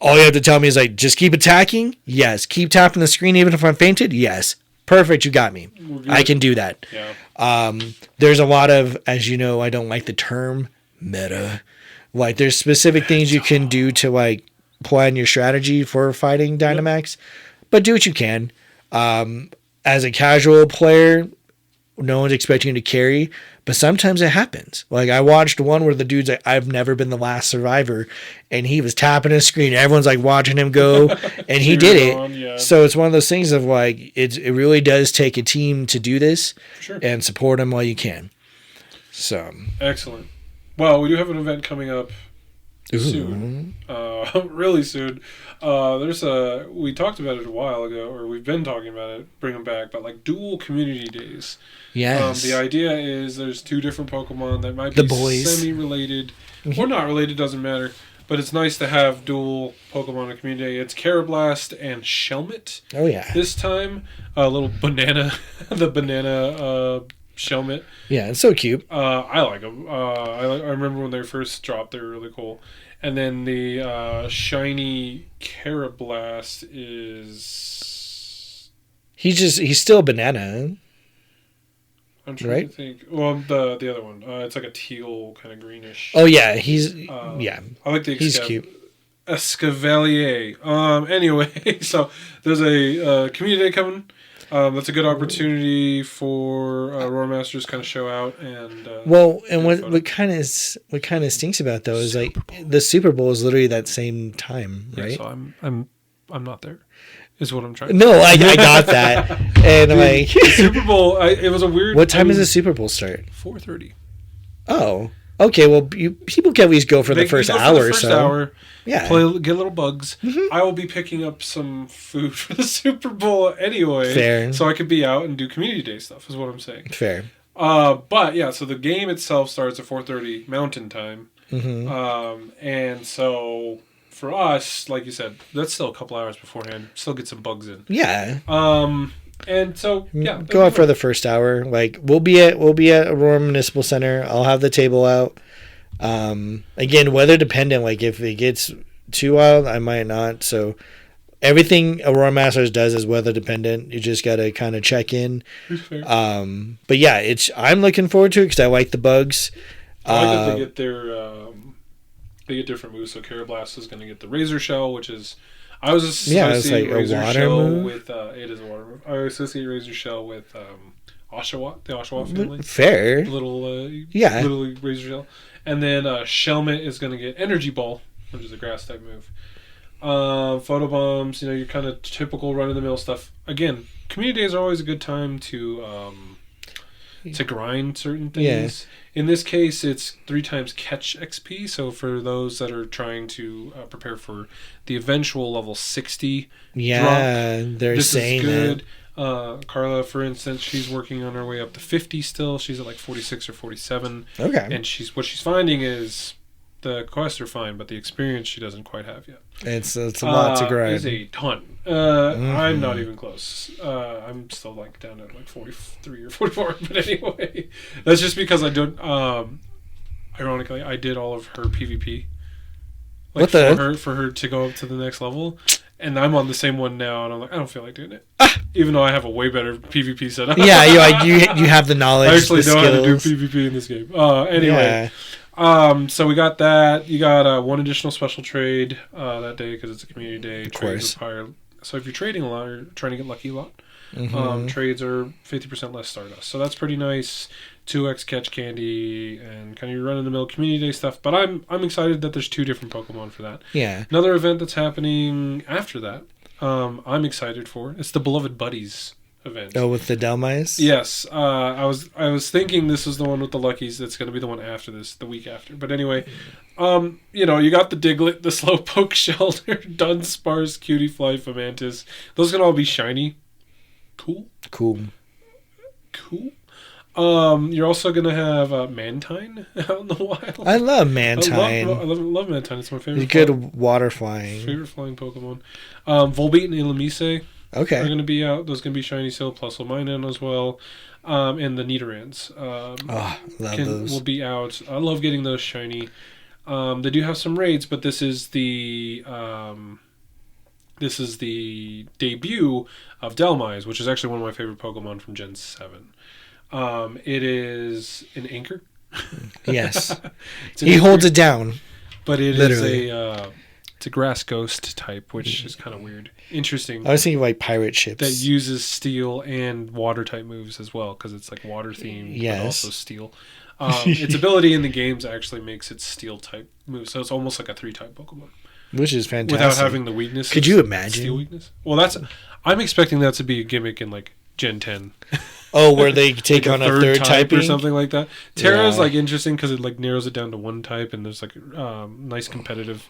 all you have to tell me is like, just keep attacking. Yes. Keep tapping the screen even if I'm fainted. Yes. Perfect. You got me. I can do that. Yeah. There's a lot of, as you know, I don't like the term meta. Like there's specific things you can do to like plan your strategy for fighting Dynamax, but do what you can. As a casual player, no one's expecting you to carry, but sometimes it happens. Like I watched one where the dude's like, I've never been the last survivor, and he was tapping his screen. Everyone's like watching him go, and he did it. Yeah. So it's one of those things of like, it really does take a team to do this and support him while you can. So excellent. Well, we do have an event coming up soon, really soon. We talked about it a while ago, or we've been talking about it, bring them back, but like dual community days. Yes. The idea is there's 2 different Pokemon that might be semi-related, or not related, doesn't matter, but it's nice to have dual Pokemon in a community day. It's Carablast and Shelmet. Oh, yeah. This time, a little banana, the banana Shelmet. Yeah, it's so cute. I like them. I remember when they first dropped; they were really cool. And then the shiny Carablast is he's still a banana. I'm trying to think. Well, the other one. It's like a teal kind of greenish. Oh yeah, I like the he's cute. Escavalier. Anyway, so there's a community day coming. That's a good opportunity for Roar Masters kind of show out and. What kind of stinks about though is like the Super Bowl is literally that same time, right? Yeah, so I'm not there. Is what I'm trying. No, I got that, and I'm like Super Bowl. It was a weird. What time does the Super Bowl start? 4:30. Oh, okay. Well, people can at least go for the first hour or so. Hour. Yeah, get little bugs. Mm-hmm. I will be picking up some food for the Super Bowl anyway. Fair. So I could be out and do community day stuff. Is what I'm saying. Fair. But yeah, so the game itself starts at 4:30 Mountain Time. Mm-hmm. And so for us, like you said, that's still a couple hours beforehand. Still get some bugs in. Yeah. And so yeah, go out for the first hour. Like we'll be at Aurora Municipal Center. I'll have the table out. Again, weather dependent. Like if it gets too wild, I might not. So everything Aurora Masters does is weather dependent. You just got to kind of check in. But yeah, I'm looking forward to it because I like the bugs. I like that they get they get different moves. So Carablast is going to get the Razor Shell, which is I was associating like Razor a water Shell move? with it is a water move. I associate Razor Shell with Oshawott, the Oshawott family. Fair. Little Razor Shell. And then Shelmet is going to get Energy Ball, which is a grass type move. Photobombs, your kind of typical run-of-the-mill stuff. Again, community days are always a good time to grind certain things. Yeah. In this case, it's 3 times catch XP. So for those that are trying to prepare for the eventual level 60 drop, they're saying good. Carla, for instance, she's working on her way up to 50 still. She's at like 46 or 47. Okay. And what she's finding is The quests are fine, but the experience she doesn't quite have yet. It's a lot to grind. It's a ton. I'm not even close. I'm still like down at like 43 or 44. But anyway, that's just because I don't. Ironically, I did all of her PvP. Like for her to go up to the next level, and I'm on the same one now, and I'm like, I don't feel like doing it, even though I have a way better PvP setup. Yeah, you have the knowledge. I actually know skills. how to do PvP in this game. Anyway. Yeah. So we got that. You got one additional special trade that day because it's a community day. Of course. So if you're trading a lot or trying to get lucky a lot, Mm-hmm. trades are 50% less Stardust. So that's pretty nice. 2x catch candy and kind of your run-of-the-mill community day stuff. But I'm excited that there's 2 different Pokemon for that. Yeah. Another event that's happening after that, I'm excited for. It's the Beloved Buddies event. Oh, with the Delmice? Yes. I was thinking this was the one with the Luckies that's going to be the one after this, the week after. But anyway, you got the Diglett, the Slowpoke Shelter, Dunsparce, Cutiefly, Fomantis. Those can all be shiny. Cool. You're also going to have Mantine out in the wild. I love Mantine. I love Mantine. It's my favorite. He's good water flying. Favorite flying Pokemon. Volbeat and Ilamise. Okay. Are going to be out. Those going to be shiny still, plus Lomainon as well. And the Nidorans. Love those. Will be out. I love getting those shiny. They do have some raids, but this is the debut of Delmise, which is actually one of my favorite Pokemon from Gen 7. It is an anchor. Yes. He holds it down. But it Literally. is it's a grass ghost type, which is kind of weird. Interesting. I was thinking like pirate ships. That uses steel and water type moves as well, because it's like water themed, but also steel. Its ability in the games actually makes it steel type moves, so it's almost like a 3-type Pokemon. Which is fantastic. Without having the weakness. Could you imagine? Steel weakness? Well, I'm expecting that to be a gimmick in like Gen 10. Oh, where they take like on a third type or something like that. Terra's like interesting because it like narrows it down to 1 type, and there's like nice competitive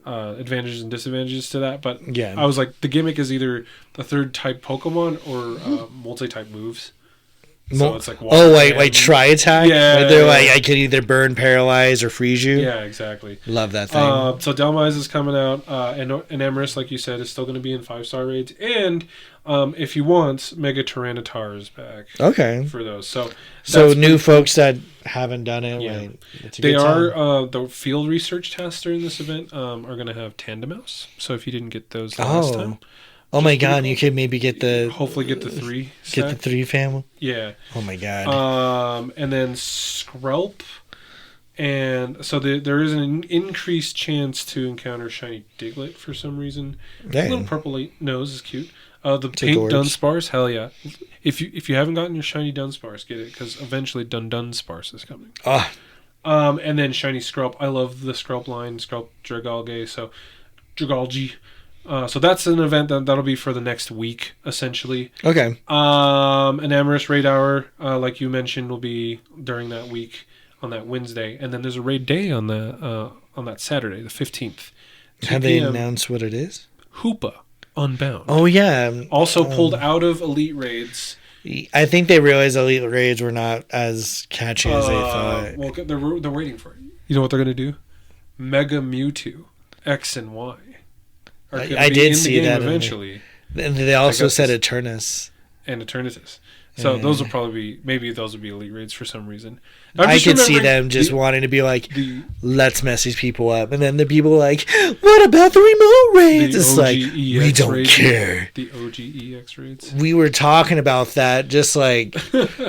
advantages and disadvantages to that. But yeah, I was like, the gimmick is either the 3rd type Pokemon or multi-type moves. So it's like like try attack. Yeah, like they're like I could either burn, paralyze, or freeze you. Yeah, exactly. Love that thing. So Delmise is coming out, and Enarmous, like you said, is still going to be in 5-star raids. And if you want, Mega Tyranitar is back. Okay. For those, so new folks that haven't done it, yeah. like, it's a they good are the field research tests during this event are going to have Tandemouse. So if you didn't get those last time. Oh my god, you could maybe hopefully get the 3 set. Get the 3 family? Yeah. Oh my god. And then Skrelp. And so there is an increased chance to encounter shiny Diglett for some reason. Dang. A little purple nose is cute. The pink Dunsparce, hell yeah. If you haven't gotten your shiny Dunsparce, get it, because eventually Dunsparce is coming. And then shiny Skrelp. I love the Skrelp line, Skrelp Dragalge, so Dragalge. So that's an event that'll be for the next week, essentially. Okay. An Amorous Raid Hour, like you mentioned, will be during that week on that Wednesday, and then there's a raid day on that Saturday, the 15th. Have they announced what it is? Hoopa Unbound. Oh yeah. Also pulled out of Elite Raids. I think they realized Elite Raids were not as catchy as they thought. Well, they're waiting for it. You know what they're going to do? Mega Mewtwo X and Y. I did see that eventually. And they also said Eternus. And Eternatus. So those will probably maybe those will be Elite Raids for some reason. I could see them just wanting to be like, let's mess these people up. And then the people are like, what about the remote raids? It's like, we don't care. The OG EX raids. We were talking about that, just like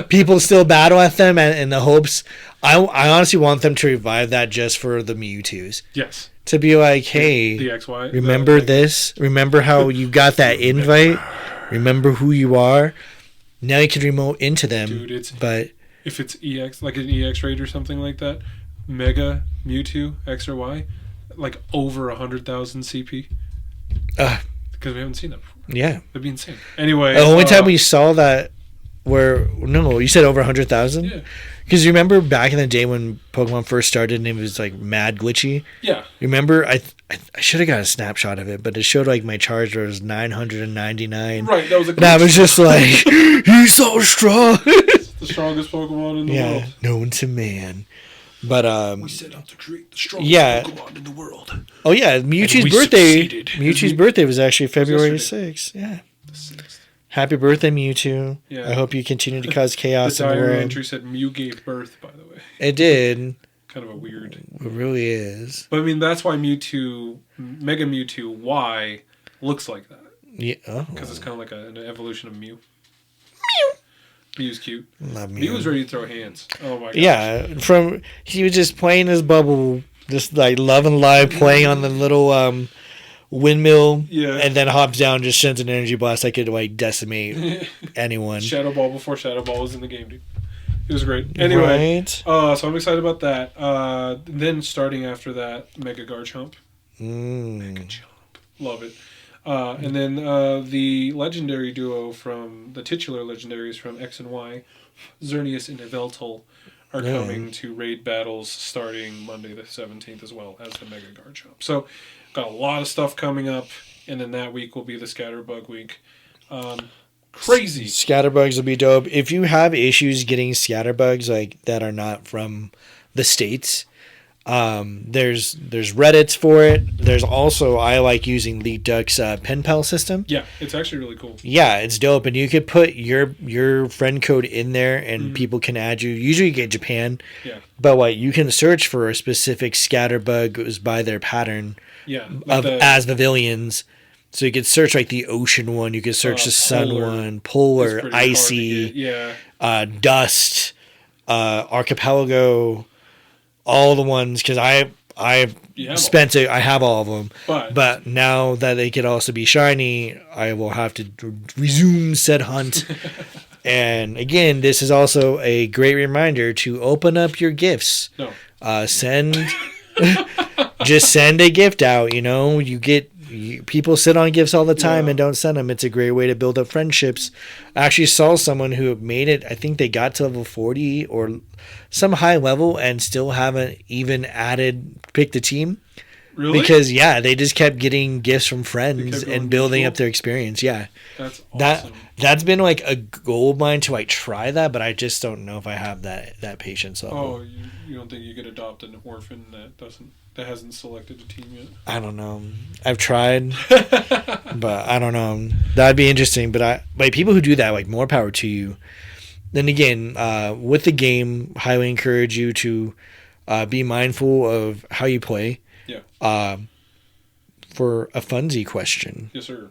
people still battle at them and in the hopes. I honestly want them to revive that just for the Mewtwo's. Yes. To be like, hey, the XY, remember this? Remember how you got that invite? Remember who you are? Now you can remote into them. Dude, but if it's EX, like an EX raid or something like that, Mega Mewtwo X or Y, like over 100,000 CP. Because we haven't seen that before. Yeah. That'd be insane. Anyway. The only time we saw that no, you said over 100,000? Yeah. Because you remember back in the day when Pokemon first started and it was like mad glitchy? Yeah. You remember? I should have got a snapshot of it, but it showed like my Charizard was 999. Right, that was a glitch. And I was just like, he's so strong. The strongest Pokemon in the world. Known to man. But we set out to create the strongest Pokemon in the world. Oh yeah, Mewtwo's birthday. Mewtwo's birthday was actually February 6th. Yeah. The 6th. Happy birthday, Mewtwo. Yeah. I hope you continue to cause chaos in the The diary world. entry said Mew gave birth, by the way. It did. Kind of a weird. It really is. But I mean, that's why Mewtwo, Mega Mewtwo Y looks like that. Yeah. Because it's kind of like an evolution of Mew. Mew. Mew's cute. Love Mew Mew. was ready to throw hands. Oh my god. Yeah, he was just playing his bubble, just like love and live, playing on the little windmill, and then hops down, just sends an energy blast that could like decimate anyone. Shadow Ball before Shadow Ball was in the game, dude. It was great. Anyway, so I'm excited about that. Then starting after that, Mega Garchomp. Mega Chomp. Love it. And then the legendary duo from the titular legendaries from X and Y, Xerneas and Yveltal, are coming to raid battles starting Monday the 17th as well as the Mega Garchomp. So got a lot of stuff coming up, and then that week will be the Scatterbug week. Crazy. Scatterbugs will be dope. If you have issues getting scatterbugs like that are not from the States, there's Reddits for it. There's also, I like using Lead Duck's pen pal system. Yeah, it's actually really cool. Yeah, it's dope, and you could put your friend code in there, and people can add you. Usually you get Japan. Yeah. But what you can search for a specific scatterbug goes by their pattern. Yeah. Like as pavilions. So you could search like the ocean one, you could search the sun one, polar, icy, dust, archipelago, all the ones, because I have all of them. But now that they could also be shiny, I will have to resume said hunt. And again, this is also a great reminder to open up your gifts. No. Just send a gift out. People sit on gifts all the time and don't send them. It's a great way to build up friendships. I actually saw someone who made it. I think they got to level 40 or some high level and still haven't even picked a team. Really? Because they just kept getting gifts from friends and building up their experience. Yeah, that's awesome. That's been like a goal of mine to like try that, but I just don't know if I have that patience level. Oh, you don't think you could adopt an orphan that hasn't selected a team yet? I don't know. I've tried, but I don't know. That'd be interesting. But people who do that, like, more power to you. Then again, with the game, highly encourage you to be mindful of how you play. Yeah. For a funsy question. Yes, sir.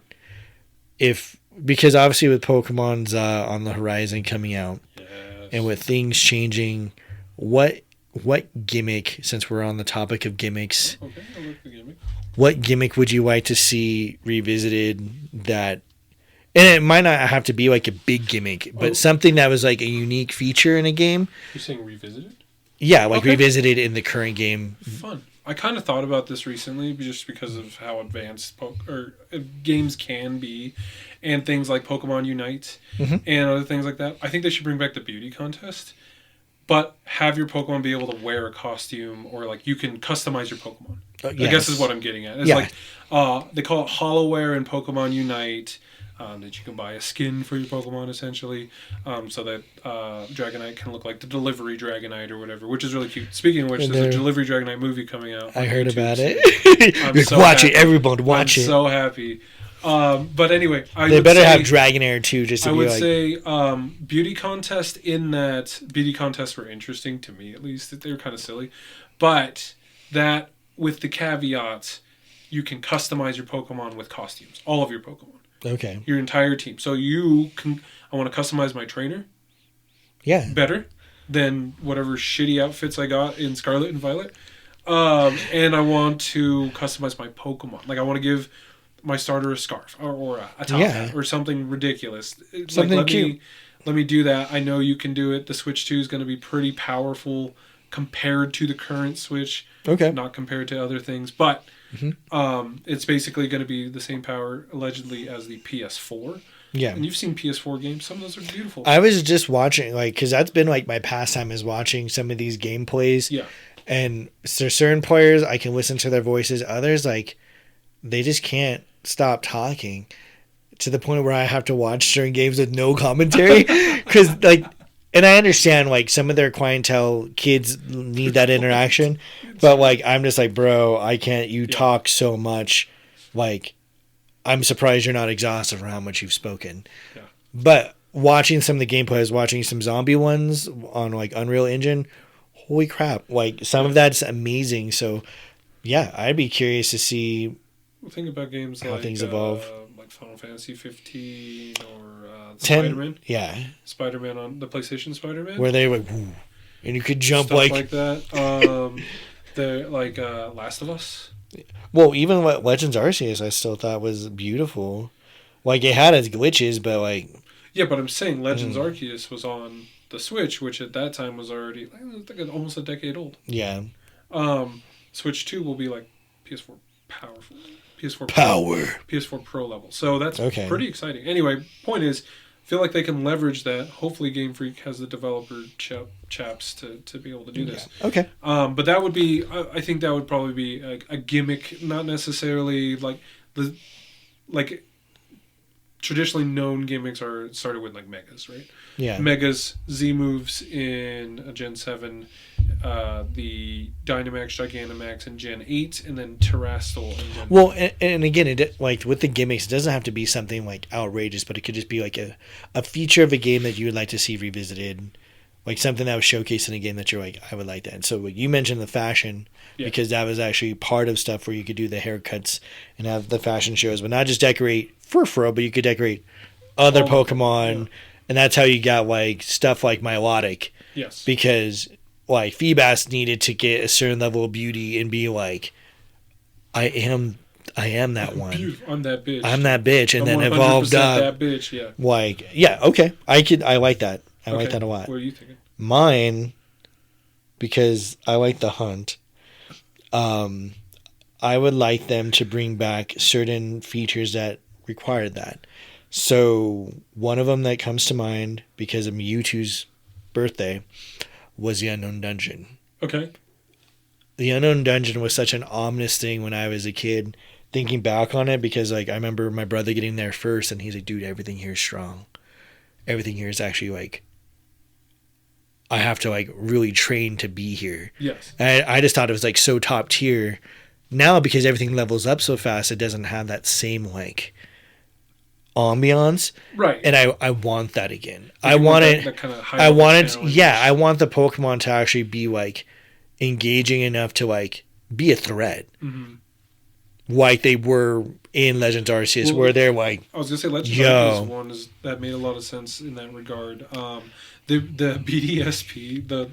Because obviously with Pokemon's on the horizon coming out, yes, and with things changing, what gimmick, since we're on the topic of gimmicks, okay, I like the gimmick. What gimmick would you like to see revisited that, and it might not have to be like a big gimmick, but something that was like a unique feature in a game? You're saying revisited? Yeah, like revisited in the current game. Fun. I kind of thought about this recently just because of how advanced games can be, and things like Pokemon Unite and other things like that. I think they should bring back the beauty contest, but have your Pokemon be able to wear a costume, or like you can customize your Pokemon. Yes. I guess is what I'm getting at. It's like they call it HoloWare in Pokemon Unite. That you can buy a skin for your Pokemon, essentially, so that Dragonite can look like the Delivery Dragonite or whatever, which is really cute. Speaking of which, there's a Delivery Dragonite movie coming out. I heard about it. Watch it, everyone, watch it. I'm so happy. But anyway, they better have Dragonair too, just to be like... I would say beauty contest, in that beauty contests were interesting to me, at least. They were kind of silly. But that, with the caveat, you can customize your Pokemon with costumes. All of your Pokemon. Okay. Your entire team. So you can... I want to customize my trainer. Yeah. Better than whatever shitty outfits I got in Scarlet and Violet. And I want to customize my Pokemon. Like, I want to give my starter a scarf or a top hat or something ridiculous. Something cute. Let me do that. I know you can do it. The Switch 2 is going to be pretty powerful compared to the current Switch. Okay. Not compared to other things. But it's basically going to be the same power, allegedly, as the PS4. Yeah. And you've seen PS4 games. Some of those are beautiful. I was just watching, like, because that's been, like, my pastime is watching some of these gameplays. Yeah. And there's certain players, I can listen to their voices. Others, like, they just can't stop talking to the point where I have to watch certain games with no commentary. Because, like, and I understand like some of their clientele kids need that interaction, but like I'm just like, bro, I can't. You talk so much, like I'm surprised you're not exhausted from how much you've spoken. Yeah. But watching some of the gameplay, I was watching some zombie ones on like Unreal Engine. Holy crap! Like some of that's amazing. So yeah, I'd be curious to see. Think about games how like things evolve. Like Final Fantasy 15 or 10, Spider-Man. Yeah. Spider-Man on the PlayStation Spider-Man. Where they like, whoo, and you could jump stuff like that. The like Last of Us. Well, even what Legends Arceus, I still thought was beautiful. Like it had its glitches, but like. Yeah, but I'm saying Legends Arceus was on the Switch, which at that time was already almost a decade old. Yeah. Switch 2 will be like PS4 powerful. PS4 Power. PS4 Pro level. So that's pretty exciting. Anyway, point is, I feel like they can leverage that. Hopefully Game Freak has the developer chaps to be able to do this. Yeah. Okay. But that would be, I think that would probably be a gimmick, not necessarily like traditionally known gimmicks are started with like Megas, right? Yeah. Megas, Z moves in Gen 7, the Dynamax, Gigantamax in Gen 8, and then Terrastal in Gen 9. Well, and again, it like with the gimmicks, it doesn't have to be something like outrageous, but it could just be like a feature of a game that you would like to see revisited, like something that was showcased in a game that you're like, I would like that. And so you mentioned the fashion, because that was actually part of stuff where you could do the haircuts and have the fashion shows, but not just decorate Furfuro, but you could decorate other Pokemon. Yeah. And that's how you got like stuff like Milotic. Yes. Because like Feebas needed to get a certain level of beauty and be like, I am that one. I'm that bitch. I'm that bitch, and then evolved up. That bitch, yeah. Like, yeah, okay. I like that. I like that a lot. What are you thinking? Mine, because I like the hunt. I would like them to bring back certain features that required that. So one of them that comes to mind because of Mewtwo's birthday was the Unknown Dungeon. Okay. The Unknown Dungeon was such an ominous thing when I was a kid, thinking back on it, because like I remember my brother getting there first and he's like, dude, everything here is strong. Everything here is actually like, I have to like really train to be here. Yes. And I just thought it was like so top tier. Now, because everything levels up so fast, it doesn't have that same like ambiance, right? And I want that again. I want it. That kind of I want it. Yeah, I want the Pokemon to actually be like engaging enough to like be a threat, like they were in Legends Arceus, where they're like. I was gonna say Legends Arceus one that made a lot of sense in that regard. The BDSP, the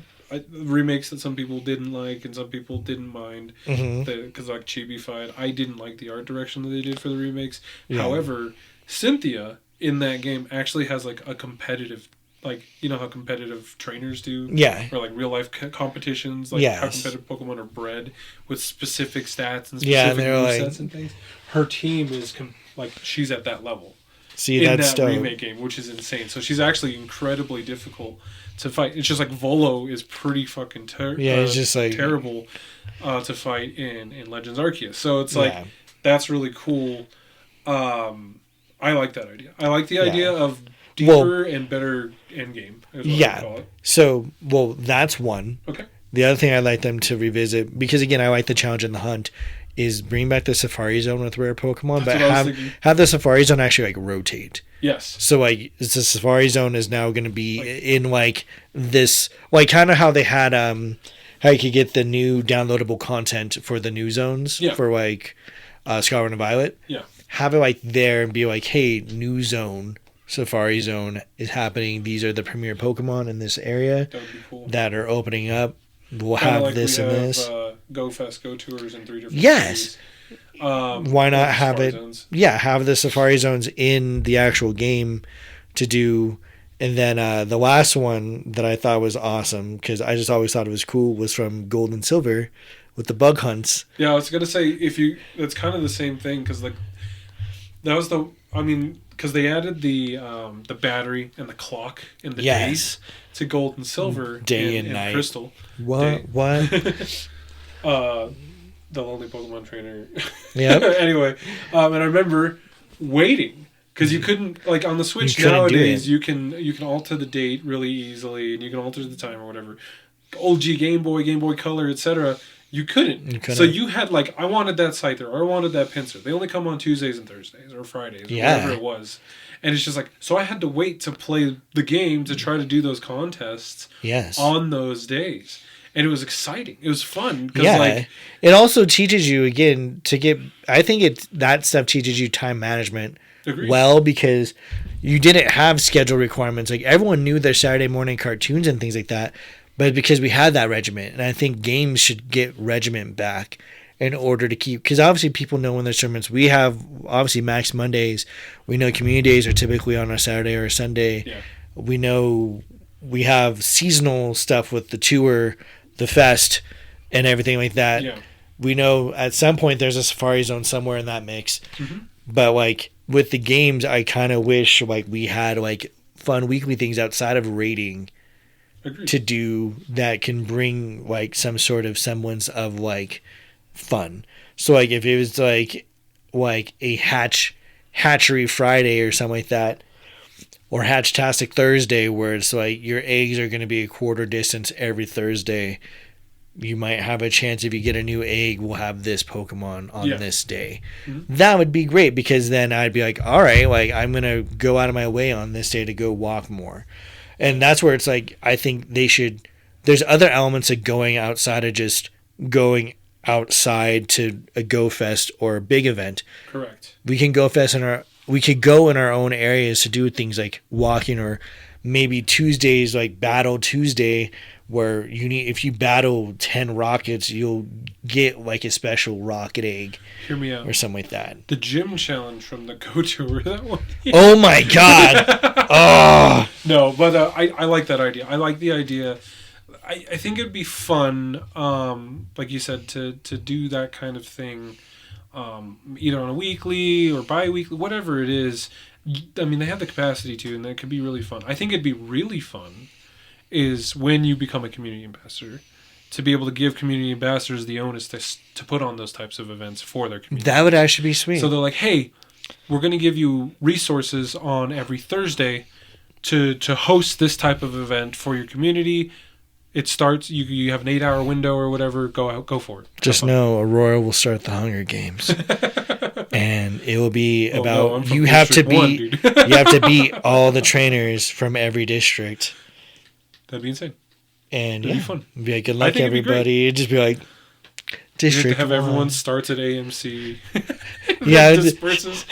remakes that some people didn't like and some people didn't mind, because like Chibi-fied, I didn't like the art direction that they did for the remakes. Yeah. However, Cynthia in that game actually has like a competitive, like, you know how competitive trainers do, or like real life competitions, like how competitive Pokemon are bred with specific stats and specific movesets and things. Her team is like she's at that level. See, in that's that remake game, which is insane. So she's actually incredibly difficult to fight. It's just like Volo is pretty fucking it's just like terrible to fight in Legends Arceus. So it's like that's really cool. I like that idea. I like the idea of deeper and better endgame. So, that's one. Okay. The other thing I'd like them to revisit, because again, I like the challenge and the hunt, is bring back the Safari Zone with rare Pokemon, but have the Safari Zone actually like rotate. Yes. So like the Safari Zone is now going to be in like this, like kind of how they had how you could get the new downloadable content for the new zones for like Scarlet and Violet. Yeah. Have it like there and be like, hey, new zone, Safari Zone is happening. These are the premier Pokemon in this area that are opening up. We'll have like this and this. GOTours in 3 different cities. Why not have it? Zones. Yeah, have the Safari Zones in the actual game to do. And then the last one that I thought was awesome, because I just always thought it was cool, was from Gold and Silver with the bug hunts. Yeah, I was gonna say that's kind of the same thing, because like that was because they added the battery and the clock and the days to Gold and Silver, day and night, Crystal. What? The lonely Pokemon trainer. Yeah. Anyway, and I remember waiting Because you couldn't, like, on the Switch nowadays, you can alter the date really easily, and you can alter the time or whatever. OG Game Boy Color, etc. You couldn't. So you had, like, I wanted that Scyther, or I wanted that Pinsir. They only come on Tuesdays and Thursdays, or Fridays, or whatever it was. And it's just like, so I had to wait to play the game to try to do those contests on those days. And it was exciting. It was fun. Yeah. Like, it also teaches you, again, I think that stuff teaches you time management. Agreed. Well, because you didn't have schedule requirements. Like, everyone knew their Saturday morning cartoons and things like that, but because we had that regiment, and I think games should get regiment back in order to keep, because obviously people know when there's tournaments. We have obviously Max Mondays. We know community days are typically on a Saturday or a Sunday. Yeah. We know we have seasonal stuff with the tour, the fest, and everything like that. Yeah. We know at some point there's a Safari Zone somewhere in that mix, but like, with the games, I kind of wish like we had like fun weekly things outside of raiding to do that can bring like some sort of semblance of like fun. So like if it was like a hatchery Friday or something like that, or Hatchtastic Thursday, where it's like your eggs are going to be a quarter distance every Thursday. You might have a chance if you get a new egg, we'll have this Pokemon on this day. That would be great, because then I'd be like, all right, like I'm going to go out of my way on this day to go walk more. And that's where it's like, I think there's other elements of going outside of just going outside to a Go Fest or a big event. Correct. We can we could go in our own areas to do things like walking, or maybe Tuesdays, like Battle Tuesday, where if you battle 10 rockets, you'll get like a special rocket egg. Hear me out. Or something like that. The gym challenge from the GOTour, that one. Oh my god! Oh! No, but I like that idea. I like the idea. I think it'd be fun, like you said, to do that kind of thing, either on a weekly or bi-weekly, whatever it is. I mean, they have the capacity to, and that could be really fun. I think it'd be really fun is when you become a community ambassador, to be able to give community ambassadors the onus to put on those types of events for their community. That would actually be sweet. So they're like, hey, we're going to give you resources on every Thursday to host this type of event for your community. It starts, you have an 8-hour window or whatever, go for it. Just know Aurora will start the Hunger Games. And it will be about, you have to beat all the trainers from every district. That'd be insane. And it'd be fun. Be like, good luck, everybody. It'd just be like, district. You have to have everyone starts at AMC. Yeah. Disperses.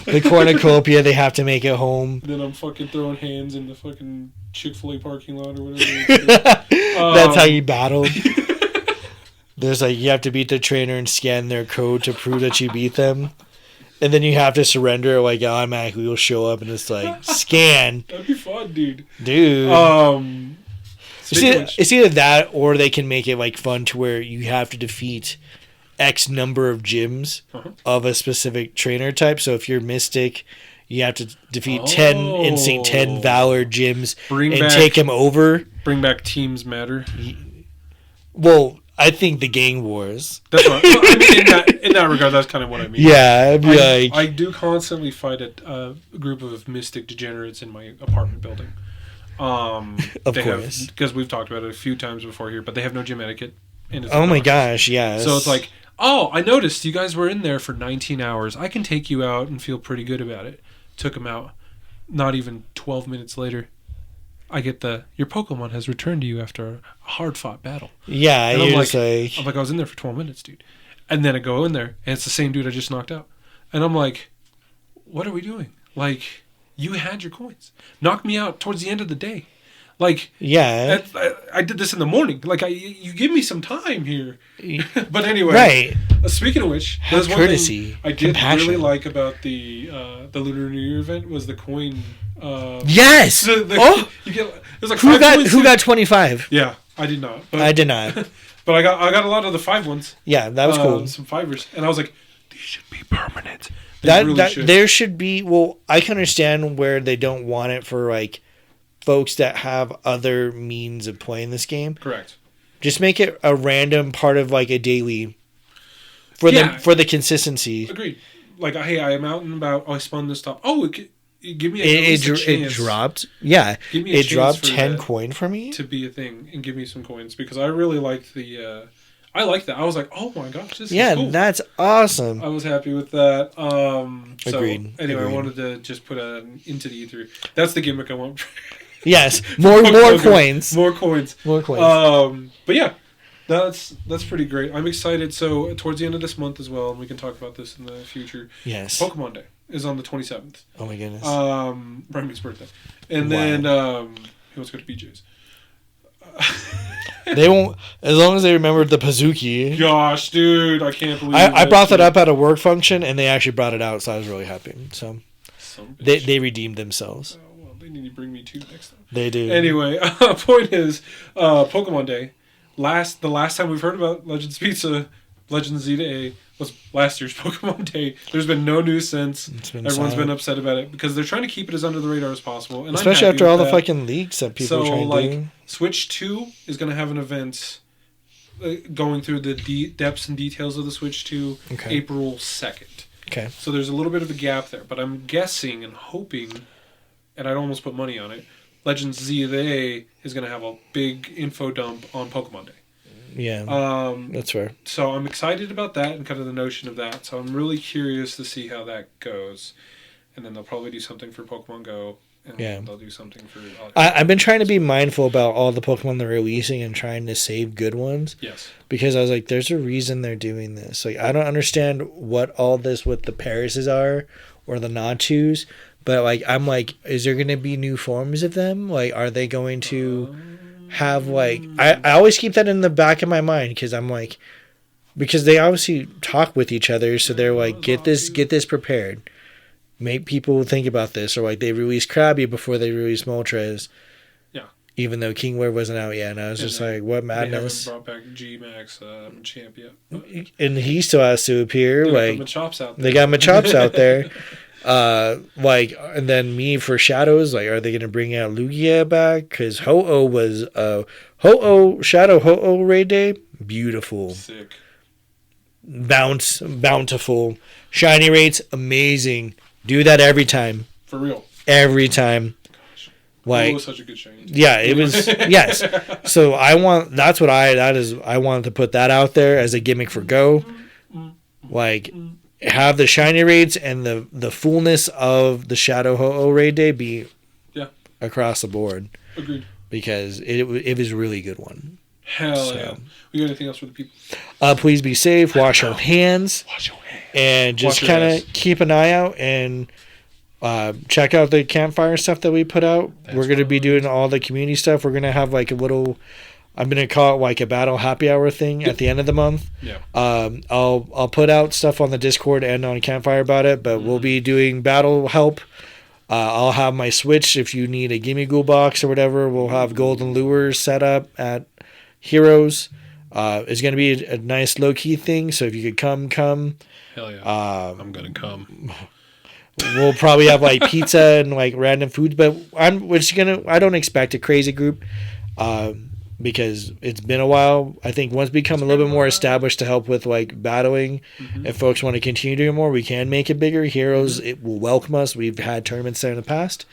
The cornucopia, they have to make it home. Then I'm fucking throwing hands in the fucking Chick-fil-A parking lot or whatever. That's how you battle. There's like, you have to beat the trainer and scan their code to prove that you beat them. And then you have to surrender, like automatically will show up and it's like, scan. That'd be fun, dude. It's either that, or they can make it like fun to where you have to defeat X number of gyms of a specific trainer type. So if you're Mystic, you have to defeat 10 Instinct, 10 Valor gyms take them over. Bring back Teams Matter. Well, I think the Gang Wars. That's what I mean, in that regard, that's kind of what I mean. Yeah, I do constantly fight a group of Mystic degenerates in my apartment building. Of course. Because we've talked about it a few times before here, but they have no gym etiquette. Oh my gosh, yes. So it's like, oh, I noticed you guys were in there for 19 hours. I can take you out and feel pretty good about it. Took them out. Not even 12 minutes later, I get your Pokemon has returned to you after a hard-fought battle. Yeah, and I'm like, I was in there for 12 minutes, dude. And then I go in there, and it's the same dude I just knocked out. And I'm like, what are we doing? Like, you had your coins. Knock me out towards the end of the day. Like, yeah, I did this in the morning. Like, you give me some time here. But anyway, right. Speaking of which, there's one courtesy, thing I did really like about the Lunar New Year event was the coin. Yes. You get, there's like who got 25? Yeah, I did not. But, I did not. But I got a lot of the 5 ones. Yeah, that was cool. Some 5ers, and I was like, these should be permanent. There should be. Well, I can understand where they don't want it for like folks that have other means of playing this game. Correct. Just make it a random part of like a daily for the consistency. Agreed. like, hey, I am out and about. Oh, I spun this top. Oh, give me a chance. It dropped. Yeah, give me a it dropped chance 10 coin for me to be a thing and give me some coins because I really liked the. I liked that. I was like, oh my gosh, this is cool. That's awesome. I was happy with that. Agreed. So anyway, Agreed. I wanted to just put into the ether. That's the gimmick I want. Yes, more coins. More coins. More coins. But yeah, that's pretty great. I'm excited. So towards the end of this month as well, and we can talk about this in the future. Yes. Pokemon Day is on the 27th. Oh my goodness. Remy's birthday, and then he wants to go to BJ's. They won't, as long as they remember the Pazuki. Gosh, dude, I can't believe I brought that up at a work function, and they actually brought it out, so I was really happy. So they redeemed themselves. Oh, well, they need to bring me 2 next time. They do. Anyway, point is, Pokemon Day. The last time we've heard about Legends Pizza, Legends Z to A, was last year's Pokemon Day. There's been no news since. Everyone's been upset about it because they're trying to keep it as under the radar as possible. And especially after all the fucking leaks that people are trying to do. Switch 2 is going to have an event going through the depths and details of the Switch 2 April 2nd. Okay. So there's a little bit of a gap there, but I'm guessing and hoping, and I'd almost put money on it, Legends Z of A is going to have a big info dump on Pokemon Day. Yeah, that's fair. So I'm excited about that and kind of the notion of that. So I'm really curious to see how that goes. And then they'll probably do something for Pokemon Go. And they'll do something for... I've been trying to be mindful about all the Pokemon they're releasing and trying to save good ones. Yes. Because I was like, there's a reason they're doing this. Like, I don't understand what all this with the Parises are or the Natus. But, like, I'm like, is there going to be new forms of them? Like, are they going to... have like I always keep that in the back of my mind because I'm like, because they obviously talk with each other, so they're like, get this prepared, make people think about this, or like they released Krabby before they released Moltres, even though Kingler wasn't out yet, and I was just like, what madness. They haven't brought back G-Max champ yet, and he still has to appear. They like got Machops out there. Like, and then me for Shadows, like, are they going to bring out Lugia back? Because Ho-Oh was Shadow Ho-Oh Raid Day, beautiful, sick, bountiful, shiny rates, amazing. Do that every time, for real, every time. Gosh. Like, was such a good shiny. Yeah, it was. Yes, so I want I wanted to put that out there as a gimmick for Go, like. Have the shiny rates and the fullness of the Shadow Ho-Oh Raid Day be across the board. Agreed. Because it was a really good one. Hell yeah. We got anything else for the people? Please be safe. Wash your hands. And just kind of keep an eye out and check out the campfire stuff that we put out. We're going to be doing all the community stuff. We're going to have like a little... I'm gonna call it like a battle happy hour thing at the end of the month. Yeah. I'll put out stuff on the Discord and on Campfire about it, but we'll be doing battle help. I'll have my Switch if you need a Gimme Ghoul box or whatever. We'll have golden lures set up at Heroes. It's gonna be a nice low key thing. So if you could come. Hell yeah. I'm gonna come. We'll probably have like pizza and like random foods, but I don't expect a crazy group. Because it's been a while. I think once we become a little bit more established to help with like battling, if folks want to continue doing more, we can make it bigger. Heroes, it will welcome us. We've had tournaments there in the past.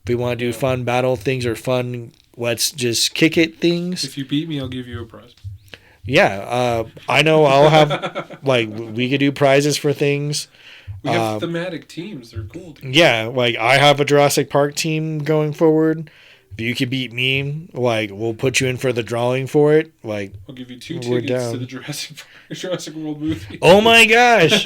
If we want to do fun battle things or fun, let's just kick it things. If you beat me, I'll give you a prize. Yeah, I know I'll have, like, we could do prizes for things. We have thematic teams. They're cool. Yeah, like I have a Jurassic Park team going forward. If you could beat me, like, we'll put you in for the drawing for it. Like, I'll give you 2 tickets to the Jurassic World movie. Oh my gosh!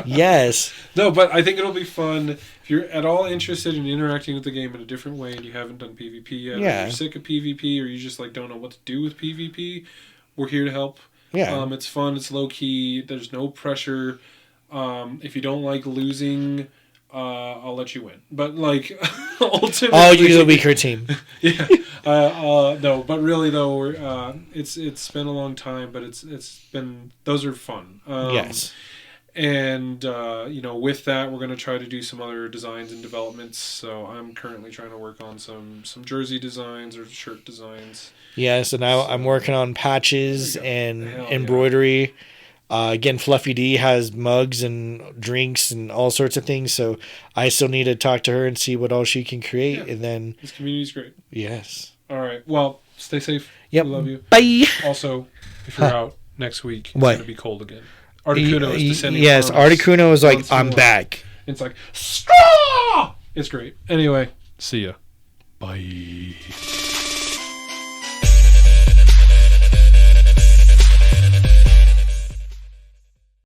Yes. No, but I think it'll be fun. If you're at all interested in interacting with the game in a different way and you haven't done PvP yet, or you're sick of PvP, or you just like don't know what to do with PvP, we're here to help. Yeah. It's fun. It's low key. There's no pressure. If you don't like losing... I'll let you win, but like ultimately, I'll use a weaker team. Yeah, no, but really though, we're it's been a long time, but it's been those are fun. Yes, and with that, we're gonna try to do some other designs and developments. So I'm currently trying to work on some jersey designs or shirt designs. Yes, and now I'm working on patches and embroidery. Again, Fluffy D has mugs and drinks and all sorts of things. So I still need to talk to her and see what all she can create. And then this community's great. Yes. All right. Well, stay safe. Yep. We love you. Bye. Also, if you're out next week, it's what? going to be cold again. Articuno is descending. Yes, Articuno is like, I'm back. It's like, straw! It's great. Anyway, see ya. Bye.